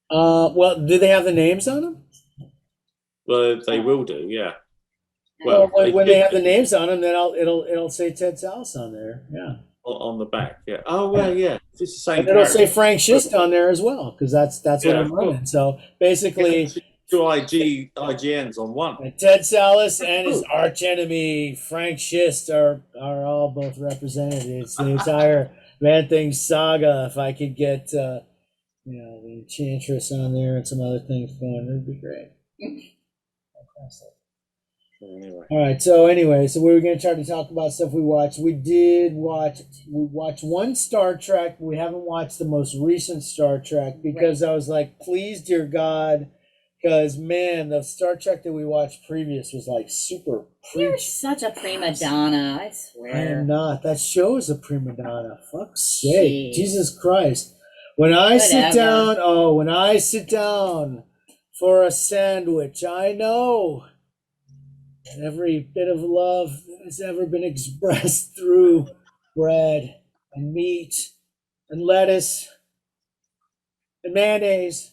though? Well, do they have the names on them? Well, they will do, yeah. Well, when they have the names on them, then it'll say Tedsallis on there, yeah. On the back, yeah. Oh, well, yeah. It's the same. And it'll say Frank Schist on there as well, because that's what I'm running. So basically, 2 IGNs on one. Tedsallis and his arch enemy Frank Schist are all both represented. It's the entire Man Thing saga. If I could get the Enchantress on there and some other things going, it'd be great. Anyway. All right. So we were going to try to talk about stuff we watched. We watched one Star Trek. We haven't watched the most recent Star Trek because I was like, please, dear God. Because, man, the Star Trek that we watched previous was like super You're such a prima donna, I swear. I am not. That show is a prima donna. Fuck's sake. Jesus Christ. When I sit down for a sandwich, I know that every bit of love that has ever been expressed through bread and meat and lettuce and mayonnaise.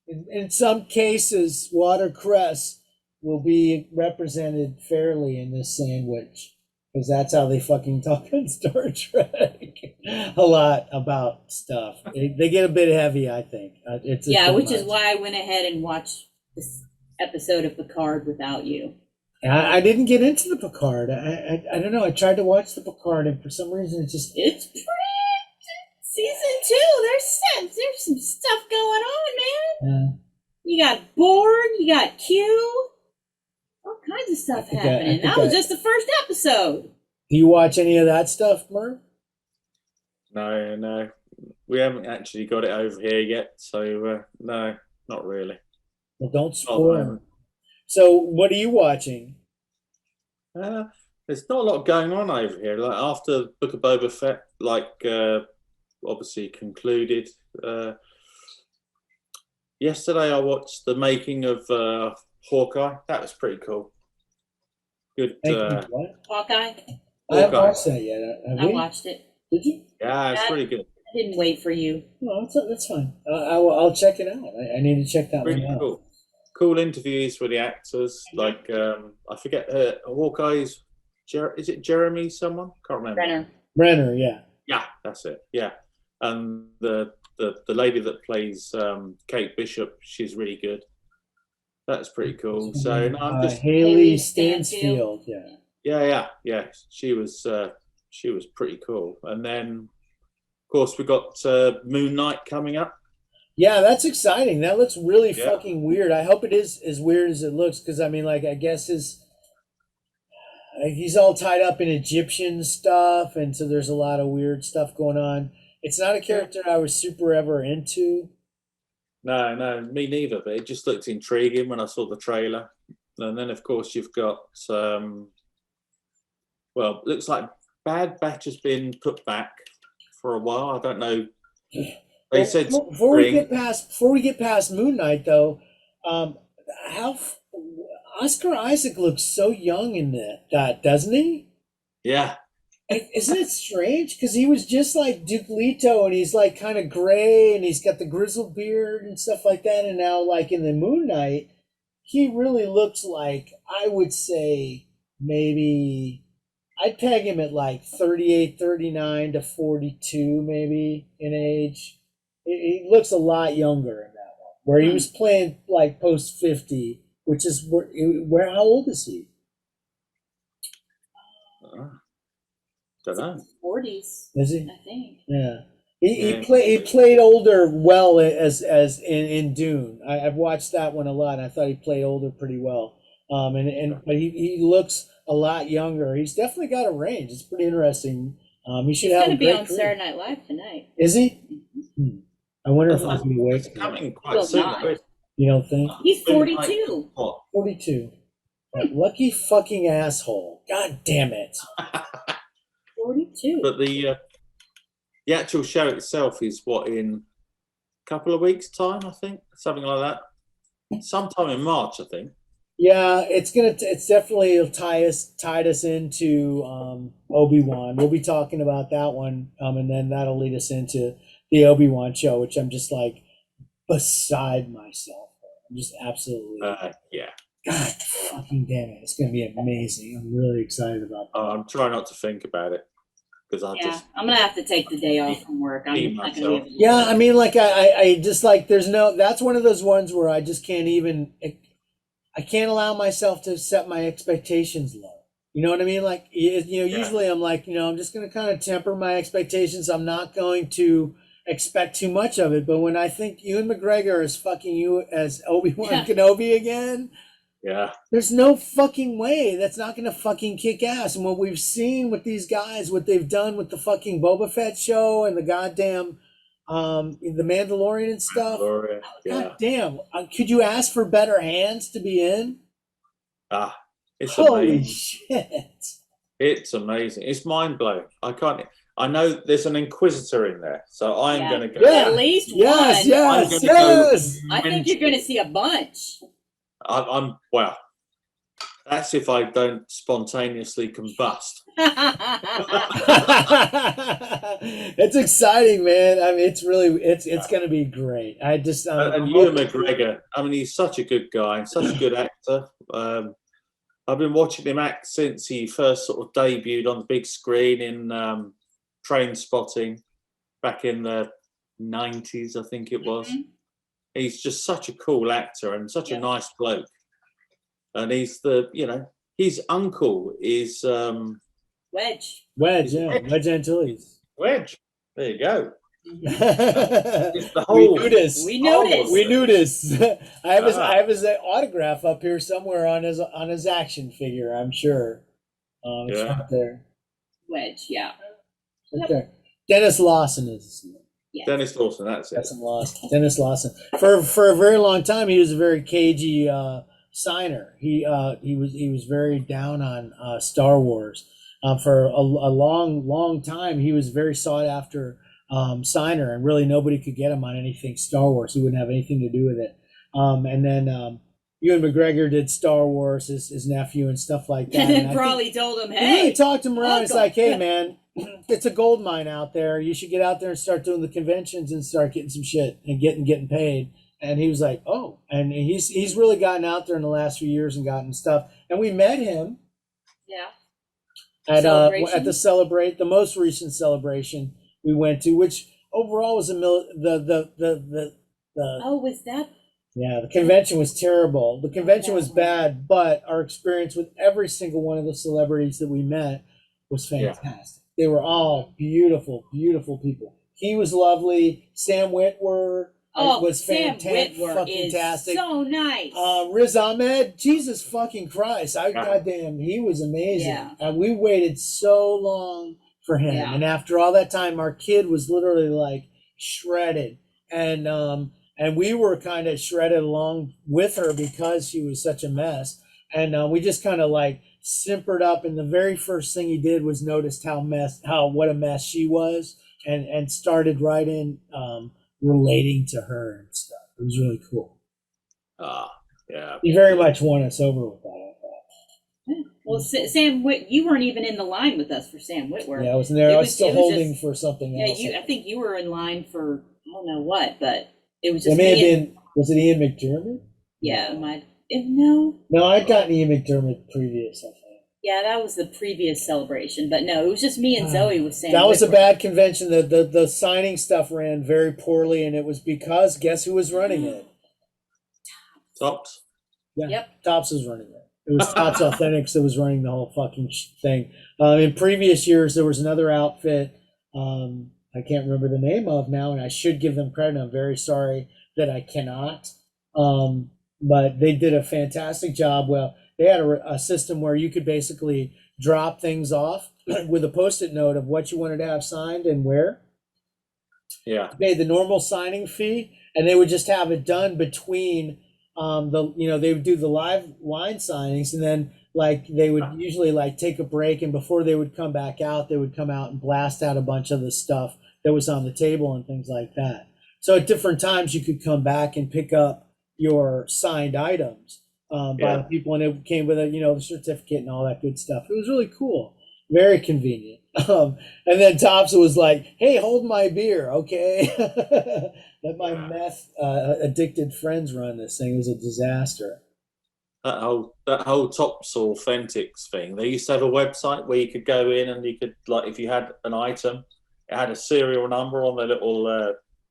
In some cases, watercress will be represented fairly in this sandwich because that's how they fucking talk in Star Trek. A lot about stuff. They get a bit heavy, I think. Which is why I went ahead and watched this episode of Picard without you. I didn't get into the Picard. I don't know. I tried to watch the Picard, and for some reason, it's pretty. Season 2, there's some stuff going on, man. You got Borg, you got Q, all kinds of stuff happening. That was just the first episode. Do you watch any of that stuff, Murph? No. We haven't actually got it over here yet, so no, not really. Well, don't spoil. So, what are you watching? There's not a lot going on over here. Like after Book of Boba Fett, obviously concluded. Yesterday I watched the making of Hawkeye. That was pretty cool. Good. Hawkeye? I haven't watched that yet. I watched it. Did you? Yeah, it's pretty good. I didn't wait for you. No, that's fine. I'll check it out. I need to check that Really one out. Cool. Cool interviews with the actors. Like I forget Hawkeye's. Is it Jeremy? Someone can't remember. Brenner, yeah. Yeah, that's it. Yeah, and the lady that plays Kate Bishop, she's really good. That's pretty cool. So no, I'm just Haley Stansfield. Yeah. She was pretty cool. And then, of course, we got Moon Knight coming up. Yeah, that's exciting. That looks really Yeah. fucking weird. I hope it is as weird as it looks, because I mean, like, I guess he's all tied up in Egyptian stuff, and so there's a lot of weird stuff going on. It's not a character I was super ever into. No, me neither. But it just looked intriguing when I saw the trailer, and then of course you've got well, it looks like Bad Batch has been put back for a while. I don't know. They said Before we get past Moon Knight, though, how Oscar Isaac looks so young in that, doesn't he? Yeah. Isn't it strange? Because he was just like Duke Leto, and he's like kind of gray, and he's got the grizzled beard and stuff like that. And now, like in the Moon Knight, he really looks like, I would say, maybe I'd peg him at like 38, 39 to 42, maybe in age. He looks a lot younger in that one, where he was playing like post 50, which is where how old is he? Don't know. 40s. Is he? I think. Yeah. He played older well as in Dune. I've watched that one a lot. And I thought he played older pretty well. But he looks a lot younger. He's definitely got a range. It's pretty interesting. He should have. He's going to be on Saturday Night Live tonight. Is he? Mm-hmm. I wonder if he'll be awake. It's coming quite soon. You don't think? He's 42. 42. That lucky fucking asshole. God damn it. 42. But the actual show itself is what, in a couple of weeks' time, I think, something like that. Sometime in March, I think. Yeah, it's definitely tied us into Obi-Wan. We'll be talking about that one, and then that'll lead us into the Obi-Wan show, which I'm just like beside myself. I'm just absolutely yeah. God fucking damn it! It's gonna be amazing. I'm really excited about that. I'm trying not to think about it because I'm gonna have to take the day off from work. I'm not gonna be able to. Yeah, I mean, like I just like that's one of those ones where I just can't even. I can't allow myself to set my expectations low. You know what I mean? Like, usually I'm like, I'm just going to kind of temper my expectations. I'm not going to expect too much of it. But when I think Ewan McGregor is fucking you as Obi-Wan Kenobi again, there's no fucking way that's not going to fucking kick ass. And what we've seen with these guys, what they've done with the fucking Boba Fett show and the goddamn the Mandalorian and stuff. God damn! Could you ask for better hands to be in? It's holy amazing. Shit! It's amazing. It's mind blowing. I know there's an Inquisitor in there, so I'm going to go. Yeah, at least one. Yes. I think you're going to see a bunch. I'm well. That's if I don't spontaneously combust. It's exciting, man. I mean, it's going to be great. I just and Ewan McGregor. I mean, he's such a good guy, such a good actor. I've been watching him act since he first sort of debuted on the big screen in Train Spotting back in the 90s, I think it was. Mm-hmm. He's just such a cool actor and such a nice bloke. And he's his uncle is Wedge. Wedge Antilles. Wedge. There you go. We knew this. We knew this. I have his autograph up here somewhere on his action figure. I'm sure. It's right there. Wedge, yeah. Right there. Dennis Lawson is his name. Yeah. Dennis Lawson, that's it. Dennis Lawson. For a very long time, he was a very cagey signer. He was very down on Star Wars. For a long time, he was very sought after signer, and really nobody could get him on anything Star Wars. He wouldn't have anything to do with it. And then Ewan McGregor did Star Wars, his nephew and stuff like that. And then probably told him, "Hey," he really talked him around. It's like, "Hey, man, it's a gold mine out there. You should get out there and start doing the conventions and start getting some shit and getting paid." And he was like, "Oh," and he's really gotten out there in the last few years and gotten stuff. And we met him. Yeah. At the most recent celebration we went to, which overall was was that? Yeah, the convention was terrible. The convention was bad, but our experience with every single one of the celebrities that we met was fantastic. They were all beautiful, beautiful people. He was lovely. Sam Witwer. Oh, was Sam fantastic. Witwer is so nice. Riz Ahmed, Jesus fucking Christ! Yeah. Goddamn, he was amazing. Yeah. And we waited so long for him, Yeah. and after all that time, our kid was literally like shredded, and we were kind of shredded along with her because she was such a mess, and we just kind of like simpered up. And the very first thing he did was notice what a mess she was, and started right in relating to her and stuff. It was really cool. Yeah. He very much won us over with that. Well, Sam, you weren't even in the line with us for Sam Witwer. Yeah, I wasn't there. I was still holding for something else. I think you were in line for I don't know what, but it was just. It may have been. Was it Ian McDermott? Yeah, it might. No. No, I'd gotten Ian McDermott previous, I think. Yeah, that was the previous celebration, but no, it was just me and Zoe with Sam. That was a Witwer. bad convention. The signing stuff ran very poorly, and it was because guess who was running it? Tops. Yeah, Yep. Tops was running it. It was Tops Authentics that was running the whole fucking thing. In previous years, there was another outfit I can't remember the name of now, and I should give them credit. I'm very sorry that I cannot. But they did a fantastic job. Well, they had a system where you could basically drop things off with a Post-it note of what you wanted to have signed and where. Yeah. Pay the normal signing fee, and they would just have it done between they would do the live line signings, and then like they would usually like take a break, and before they would come back out, they would come out and blast out a bunch of the stuff that was on the table and things like that. So at different times you could come back and pick up your signed items by the people, and it came with the certificate and all that good stuff. It was really cool, very convenient. And then Tops was like, "Hey, hold my beer, okay?" Let my meth addicted friends run this thing. It was a disaster. That whole Tops Authentics thing. They used to have a website where you could go in and you could, like, if you had an item, it had a serial number on the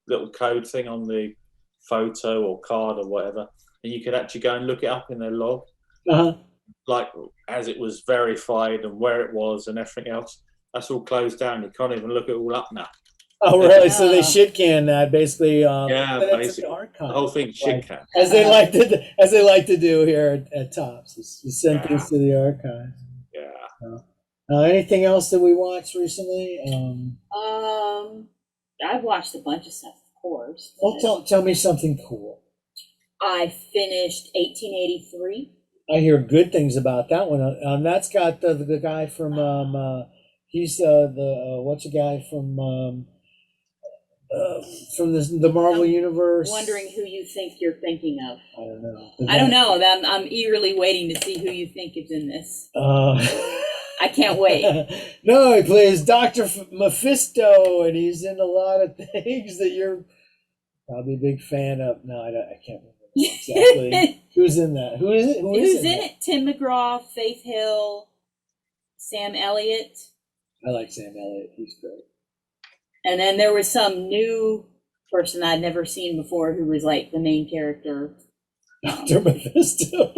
little code thing on the photo or card or whatever, and you could actually go and look it up in their log, like as it was verified and where it was and everything else. That's all closed down. You can't even look it all up now. Oh, really? So they shit can that basically. Basically, the whole thing shit can. As they like to do here at Tops, is send things to the archive. Yeah. Anything else that we watched recently? I've watched a bunch of stuff, of course. Well, tell me something cool. I finished 1883. I hear good things about that one. That's got the guy from he's what's the guy from the Marvel Universe. Wondering who you think you're thinking of. I don't know. I'm eagerly waiting to see who you think is in this. I can't wait. No, he plays Dr. Mephisto, and he's in a lot of things that you're probably a big fan of. No, I can't remember exactly. Who's in that? Who is it? Who's in it? Tim McGraw, Faith Hill, Sam Elliott. I like Sam Elliott. He's great. And then there was some new person I'd never seen before who was like the main character. Dr. Mephisto.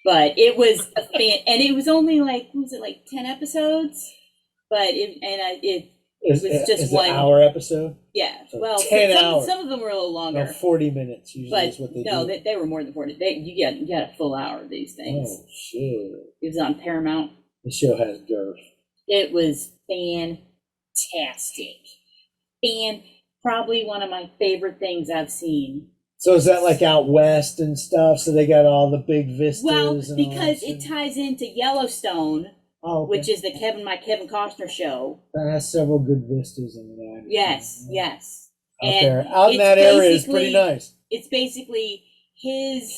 But it was and it was only like, was it like 10 episodes? But it was just one. An hour episode? Yeah. So well, 10 hours. Some of them were a little longer. No, 40 minutes usually is what they do. They were more than 40. You get a full hour of these things. Oh, shit. It was on Paramount. The show has girth. It was fantastic. Probably one of my favorite things I've seen. So is that like out west and stuff? So they got all the big vistas? Well, and because it ties into Yellowstone, which is the Kevin Costner show. That has several good vistas in it. Yes. Out in that area is pretty nice. It's basically his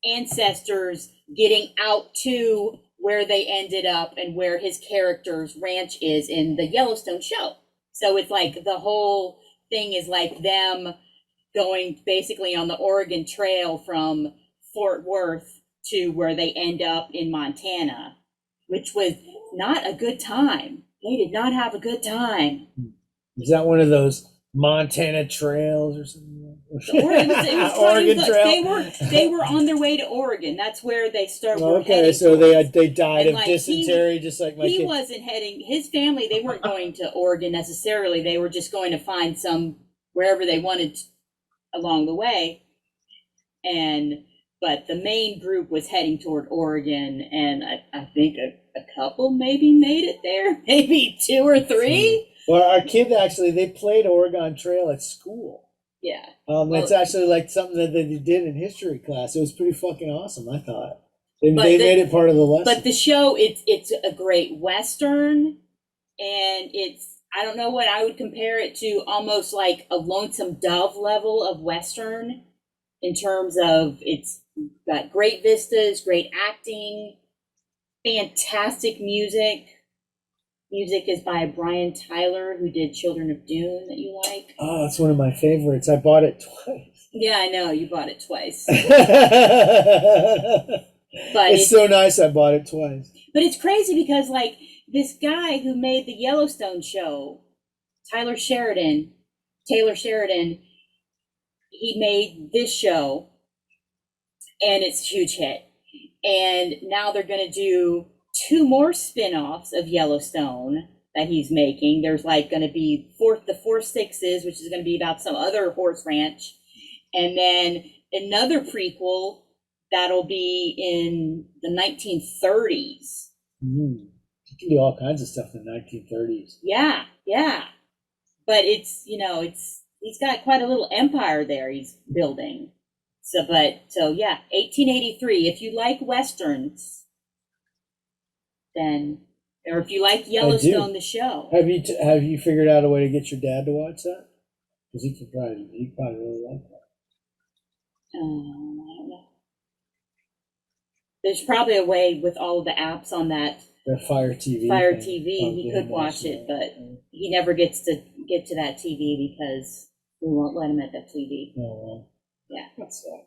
ancestors getting out to where they ended up and where his character's ranch is in the Yellowstone show. So it's like the whole thing is like them going basically on the Oregon Trail from Fort Worth to where they end up in Montana, which was not a good time. They did not have a good time. Is that one of those Montana trails or something? Oregon Trail. They were on their way to Oregon. That's where they started. Okay, so they died of dysentery, just like my kid. He wasn't heading. His family, they weren't going to Oregon necessarily. They were just going to find some wherever they wanted along the way. But the main group was heading toward Oregon, and I think a couple maybe made it there, maybe 2 or 3. Well, our kid actually, they played Oregon Trail at school. Yeah. It's actually like something that they did in history class. It was pretty fucking awesome, I thought. They made it part of the lesson. But the show, it's a great Western, and I don't know what I would compare it to, almost like a Lonesome Dove level of Western, in terms of it's got great vistas, great acting, fantastic music. Music is by Brian Tyler, who did Children of Dune, that you like. Oh, it's one of my favorites. I bought it twice. Yeah, I know, you bought it twice. But it's so nice I bought it twice. But it's crazy because, like, this guy who made the Yellowstone show, Taylor Sheridan, he made this show, and it's a huge hit. And now they're going to do 2 more spin-offs of Yellowstone that he's making. There's like going to be the Four Sixes, which is going to be about some other horse ranch. And then another prequel that'll be in the 1930s. You can do all kinds of stuff in the 1930s. Yeah. But it's he's got quite a little empire there he's building. So yeah, 1883. If you like Westerns, then, or if you like Yellowstone, the show. Have you figured out a way to get your dad to watch that? Because he probably really like that. I don't know. There's probably a way with all of the apps on that. The Fire TV. He could watch it, but he never gets to get to that TV because we won't let him at that TV. Oh, well. Yeah. That's that.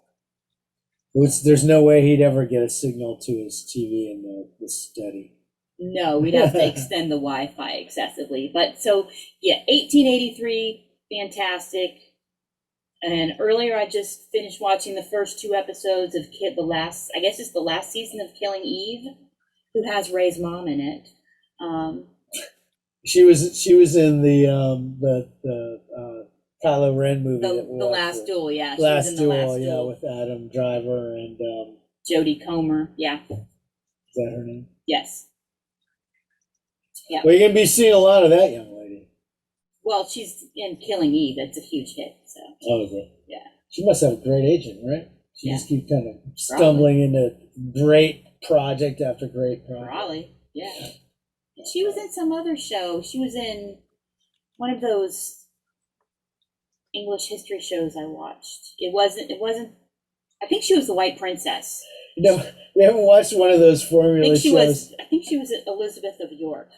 There's no way he'd ever get a signal to his TV in the study. No, we'd have to extend the Wi-Fi excessively. But so, yeah, 1883, fantastic. And earlier I just finished watching the first 2 episodes of the last season of Killing Eve, who has Ray's mom in it. She was in the Kylo Ren movie. The Last Duel, yeah. Last Duel, with Adam Driver and Jodie Comer, yeah. Is that her name? Yes. Yeah. Well, you're gonna be seeing a lot of that young lady. Well, she's in Killing Eve. That's a huge hit. So. Oh, is it? Yeah. She must have a great agent, right? She just keeps kind of Probably. stumbling into great project after great project. Probably, yeah. And she was in some other show. She was in one of those English history shows I watched. It wasn't. I think she was the White Princess. No, we haven't watched one of those formula shows. I think she was Elizabeth of York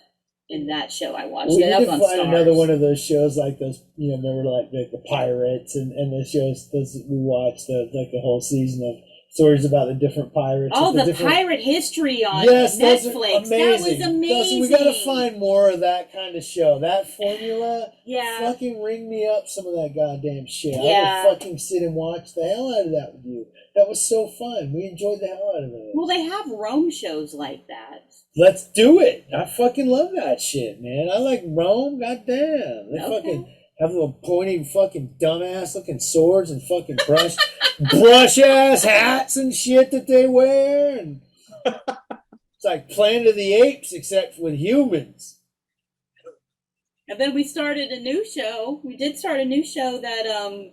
in that show I watched. We need to on find Stars. another one of those shows like those. Remember like the pirates and the shows we watched the whole season of stories about the different pirates. Oh, the pirate history on Netflix. That was amazing. We got to find more of that kind of show. That formula. Yeah. Fucking ring me up some of that goddamn shit. Yeah. I would fucking sit and watch the hell out of that with you. That was so fun. We enjoyed the hell out of it. Well, they have Rome shows like that. Let's do it. I fucking love that shit, man. I like Rome. Goddamn. They fucking have little pointy fucking dumbass looking swords and fucking brush ass hats and shit that they wear. And it's like Planet of the Apes except with humans. And then we started a new show. We did start a new show that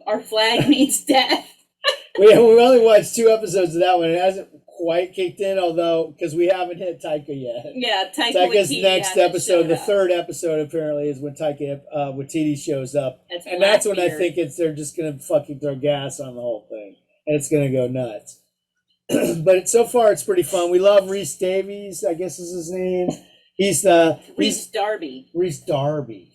Our Flag Means Death. We only watched 2 episodes of that one. It hasn't quite kicked in, although, because we haven't hit Taika yet. Yeah, Taika's next episode, the 3rd episode apparently, is when Taika Waititi shows up. That's when I think they're just going to fucking throw gas on the whole thing. And it's going to go nuts. But so far, it's pretty fun. We love Rhys Davies, I guess is his name. He's Rhys Darby. Rhys Darby.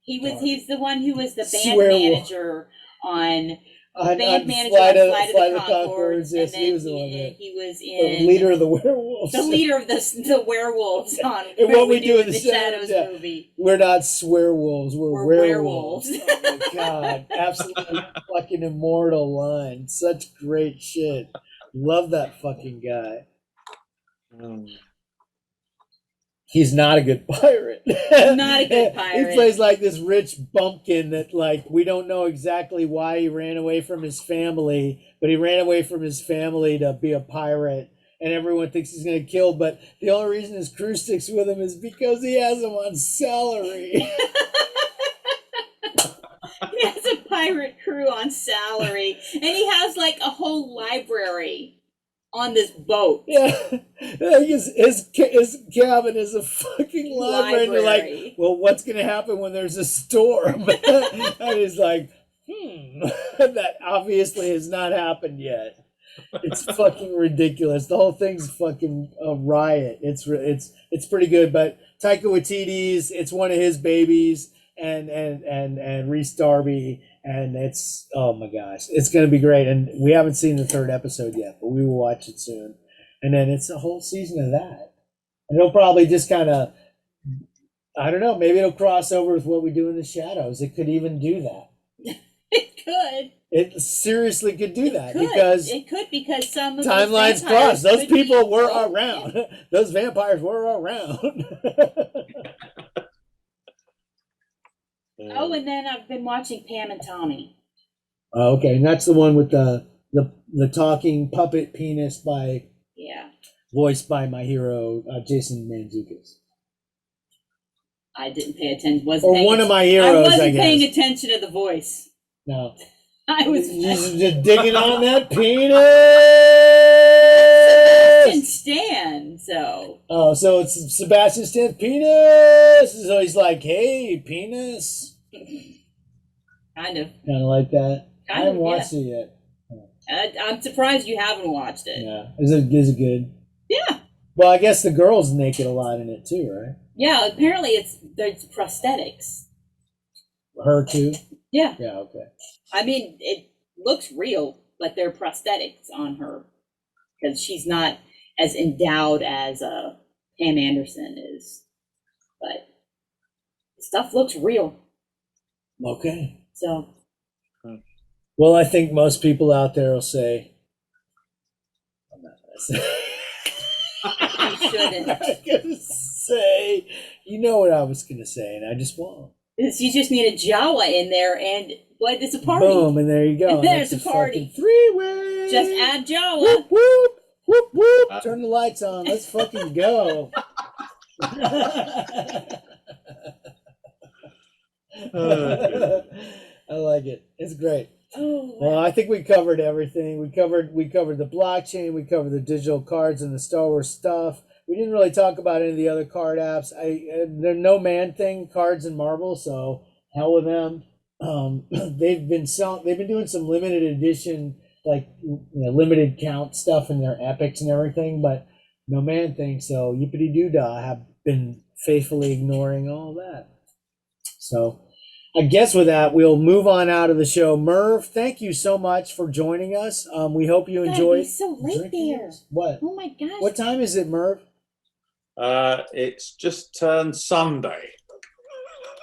He's the one who was the band manager on... Band manager Flight on of the Conchords. Yes, he was the one. He was in the leader of the werewolves. The leader of the werewolves on and what we do in the Shadows movie. We're not swearwolves. We're werewolves. werewolves. Oh my god! Absolutely fucking immortal line. Such great shit. Love that fucking guy. He's not a good pirate. Not a good pirate. He plays like this rich bumpkin that, like, we don't know exactly why he ran away from his family, but he ran away from his family to be a pirate, and everyone thinks he's going to kill, but the only reason his crew sticks with him is because he has them on salary. He has a pirate crew on salary, and he has like a whole library on this boat. Yeah, his cabin is a fucking library. And you're like, well, what's going to happen when there's a storm? And he's like, that obviously has not happened yet. It's fucking ridiculous. The whole thing's fucking a riot. It's pretty good. But Taika Waititi's, it's one of his babies, and Rhys Darby. And it's, oh my gosh, it's going to be great. And we haven't seen the third episode yet, but we will watch it soon. And then it's a whole season of that. And it'll probably just kind of, I don't know, maybe it'll cross over with what we do in the shadows. It could even do that. It could. It seriously could do that because some of timelines cross. Those people were around. Yeah. Those vampires were around. Oh, and then I've been watching Pam and Tommy. Oh, okay, and that's the one with the talking puppet penis voiced by my hero Jason Mantzoukas. I didn't pay attention. One of my heroes. I wasn't paying attention to the voice. No, I was just digging on that penis. Sebastian Stan. So it's Sebastian Stan's penis. So he's like, "Hey, penis." Kind of like that. I haven't watched it yet. I'm surprised you haven't watched it. Yeah, is it good? Yeah. Well, I guess the girl's naked a lot in it too, right? Yeah. Apparently, there's prosthetics. Her too. Yeah. Yeah. Okay. I mean, it looks real, but they're prosthetics on her because she's not as endowed as Pam Anderson is, but stuff looks real. Okay. So. Well, I think most people out there will say, I'm not going to say. You shouldn't. I'm not going to say, you know what I was going to say, and I just won't. You just need a Jawa in there, and what? It's a party. Boom, and there you go. And there's a party. Three-way. Just add Jawa. Whoop, whoop, whoop, whoop. Turn the lights on. Let's fucking go. I like it. It's great. Oh, well, I think we covered everything. We covered the blockchain. We covered the digital cards and the Star Wars stuff. We didn't really talk about any of the other card apps. They're no man thing cards and Marvel, so hell with them. They've been doing some limited edition, like limited count stuff in their epics and everything, but no man thing. So yippity doo dah, have been faithfully ignoring all that. So I guess with that, we'll move on out of the show. Merv, thank you so much for joining us. We hope you enjoyed. It's so late there. What? Oh my gosh. What time is it, Merv? It's just turned Sunday.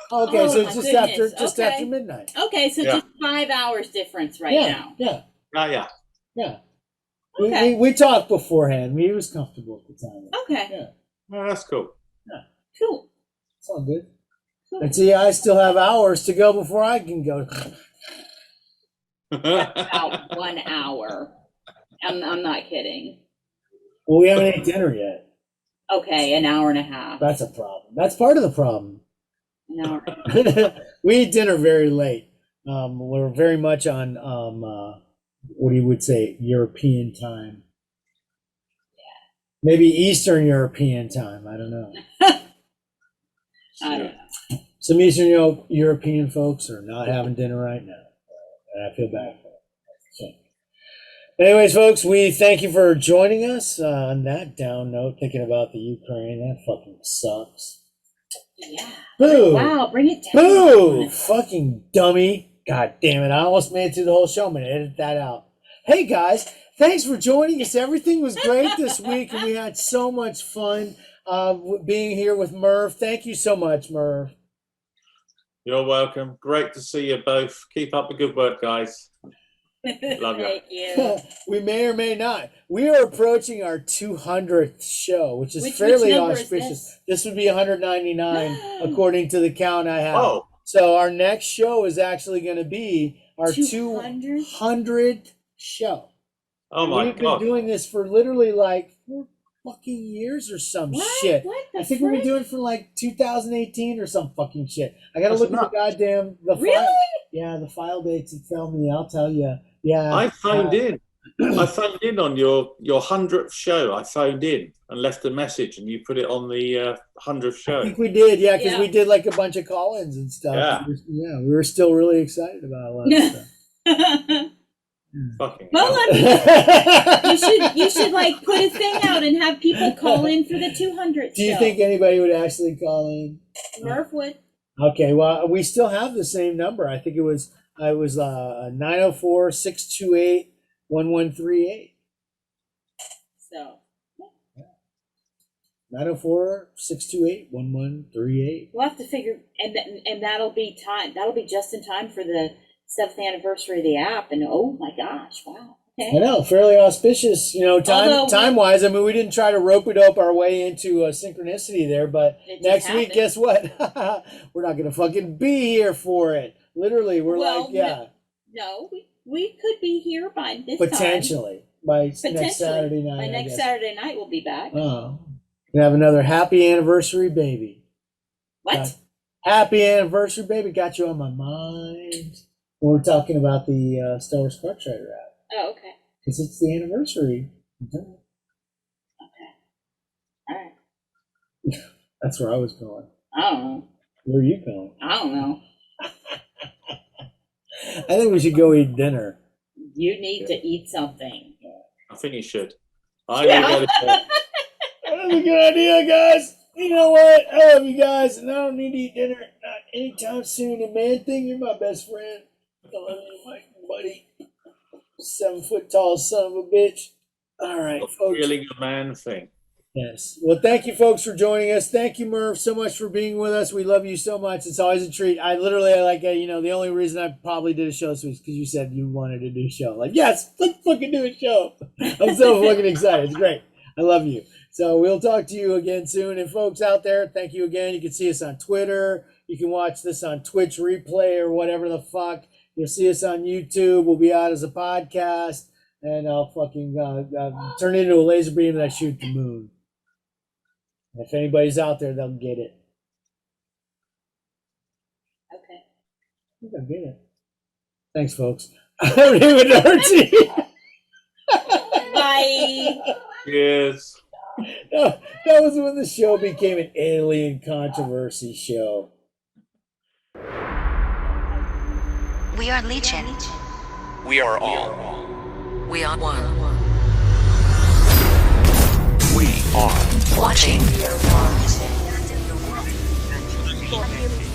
Okay, so it's just after midnight. Okay, so just 5 hours difference now. Yeah. Yeah. Okay. We talked beforehand. We was comfortable at the time. Okay. Yeah. Oh, that's cool. Yeah. Cool. It's all good. And see, I still have hours to go before I can go. About 1 hour. I'm not kidding. Well, we haven't ate dinner yet. Okay, an hour and a half. That's a problem. That's part of the problem. An hour and a half. We eat dinner very late. We're very much on what you would say, European time. Yeah. Maybe Eastern European time. I don't know. I don't know. Some Eastern European folks are not having dinner right now, and I feel bad for them. So, anyways, folks, we thank you for joining us on that down note, thinking about the Ukraine. That fucking sucks. Yeah. Boo! Wow, bring it down. Boo! Fucking dummy. God damn it. I almost made it through the whole show. I'm going to edit that out. Hey, guys. Thanks for joining us. Everything was great this week, and we had so much fun being here with Merv. Thank you so much, Merv. You're welcome. Great to see you both. Keep up the good work, guys. Love you. Thank you. We may or may not. We are approaching our 200th show, which is Which fairly number is auspicious. This would be 199 according to the count I have. Oh. So our next show is actually going to be our 200? 200th show. Oh my We've God. been doing this for literally like 4 fucking years or some shit. What the I think we've been frick? doing it for like 2018 or some fucking shit. I gotta That's look at nuts. the goddamn Really? file. Yeah, the file dates that tell me. I'll tell you. Yeah, I phoned in. I phoned in on your 100th show. I phoned in and left a message, and you put it on the 100th I show. think we did. Yeah, because Yeah. we did like a bunch of call-ins and stuff. Yeah. We were still really excited about a lot of stuff. Fucking Well, hell. I mean, you should like put a thing out and have people call in for the 200th Do you show. think anybody would actually call in? Murph would? Okay, well, we still have the same number. I think it was 904-628-1138. So 904-628-1138. we'll have to figure, and that'll be time. That'll be just in time for the 7th anniversary of the app. And oh my gosh, wow. I Okay. know, fairly auspicious, Although time wise. I mean, we didn't try to rope it up our way into synchronicity there, but It just next week, happened. guess what? We're not gonna fucking be here for it. Literally, we're Well, like, yeah, No, we could be here by this potentially by time. next Saturday night. By I next guess. Saturday night, we'll be back. Oh, gonna have another happy anniversary, baby. What? Happy anniversary, baby. Got you on my mind. We're talking about the Star Wars Spark Strider app Oh, okay. because it's the anniversary. Okay. All right. That's where I was going. I don't know. Where are you going? I don't know. I think we should go eat dinner. You need to eat something. I think you should. I need to go to bed. That's a good idea, guys. You know what? I love you guys, and I don't need to eat dinner not anytime soon. And man thing, you're my best friend. I love you, my buddy. 7 foot tall son of a bitch. All right, folks. Feeling a man thing. Yes. Well, thank you, folks, for joining us. Thank you, Murph, so much for being with us. We love you so much. It's always a treat. I the only reason I probably did a show this week is because you said you wanted to do a show. Like, yes, let's fucking do a show. I'm so fucking excited. It's great. I love you. So we'll talk to you again soon. And folks out there, thank you again. You can see us on Twitter. You can watch this on Twitch replay or whatever the fuck. You'll see us on YouTube. We'll be out as a podcast. And I'll fucking turn it into a laser beam and I shoot the moon. If anybody's out there, they'll get it. Okay. I think I'll get it. Thanks, folks. Arrivederci. Bye. Cheers. No, that was when the show became an alien controversy show. We are Legion. We are all. We are one. We are. Watching. Watching.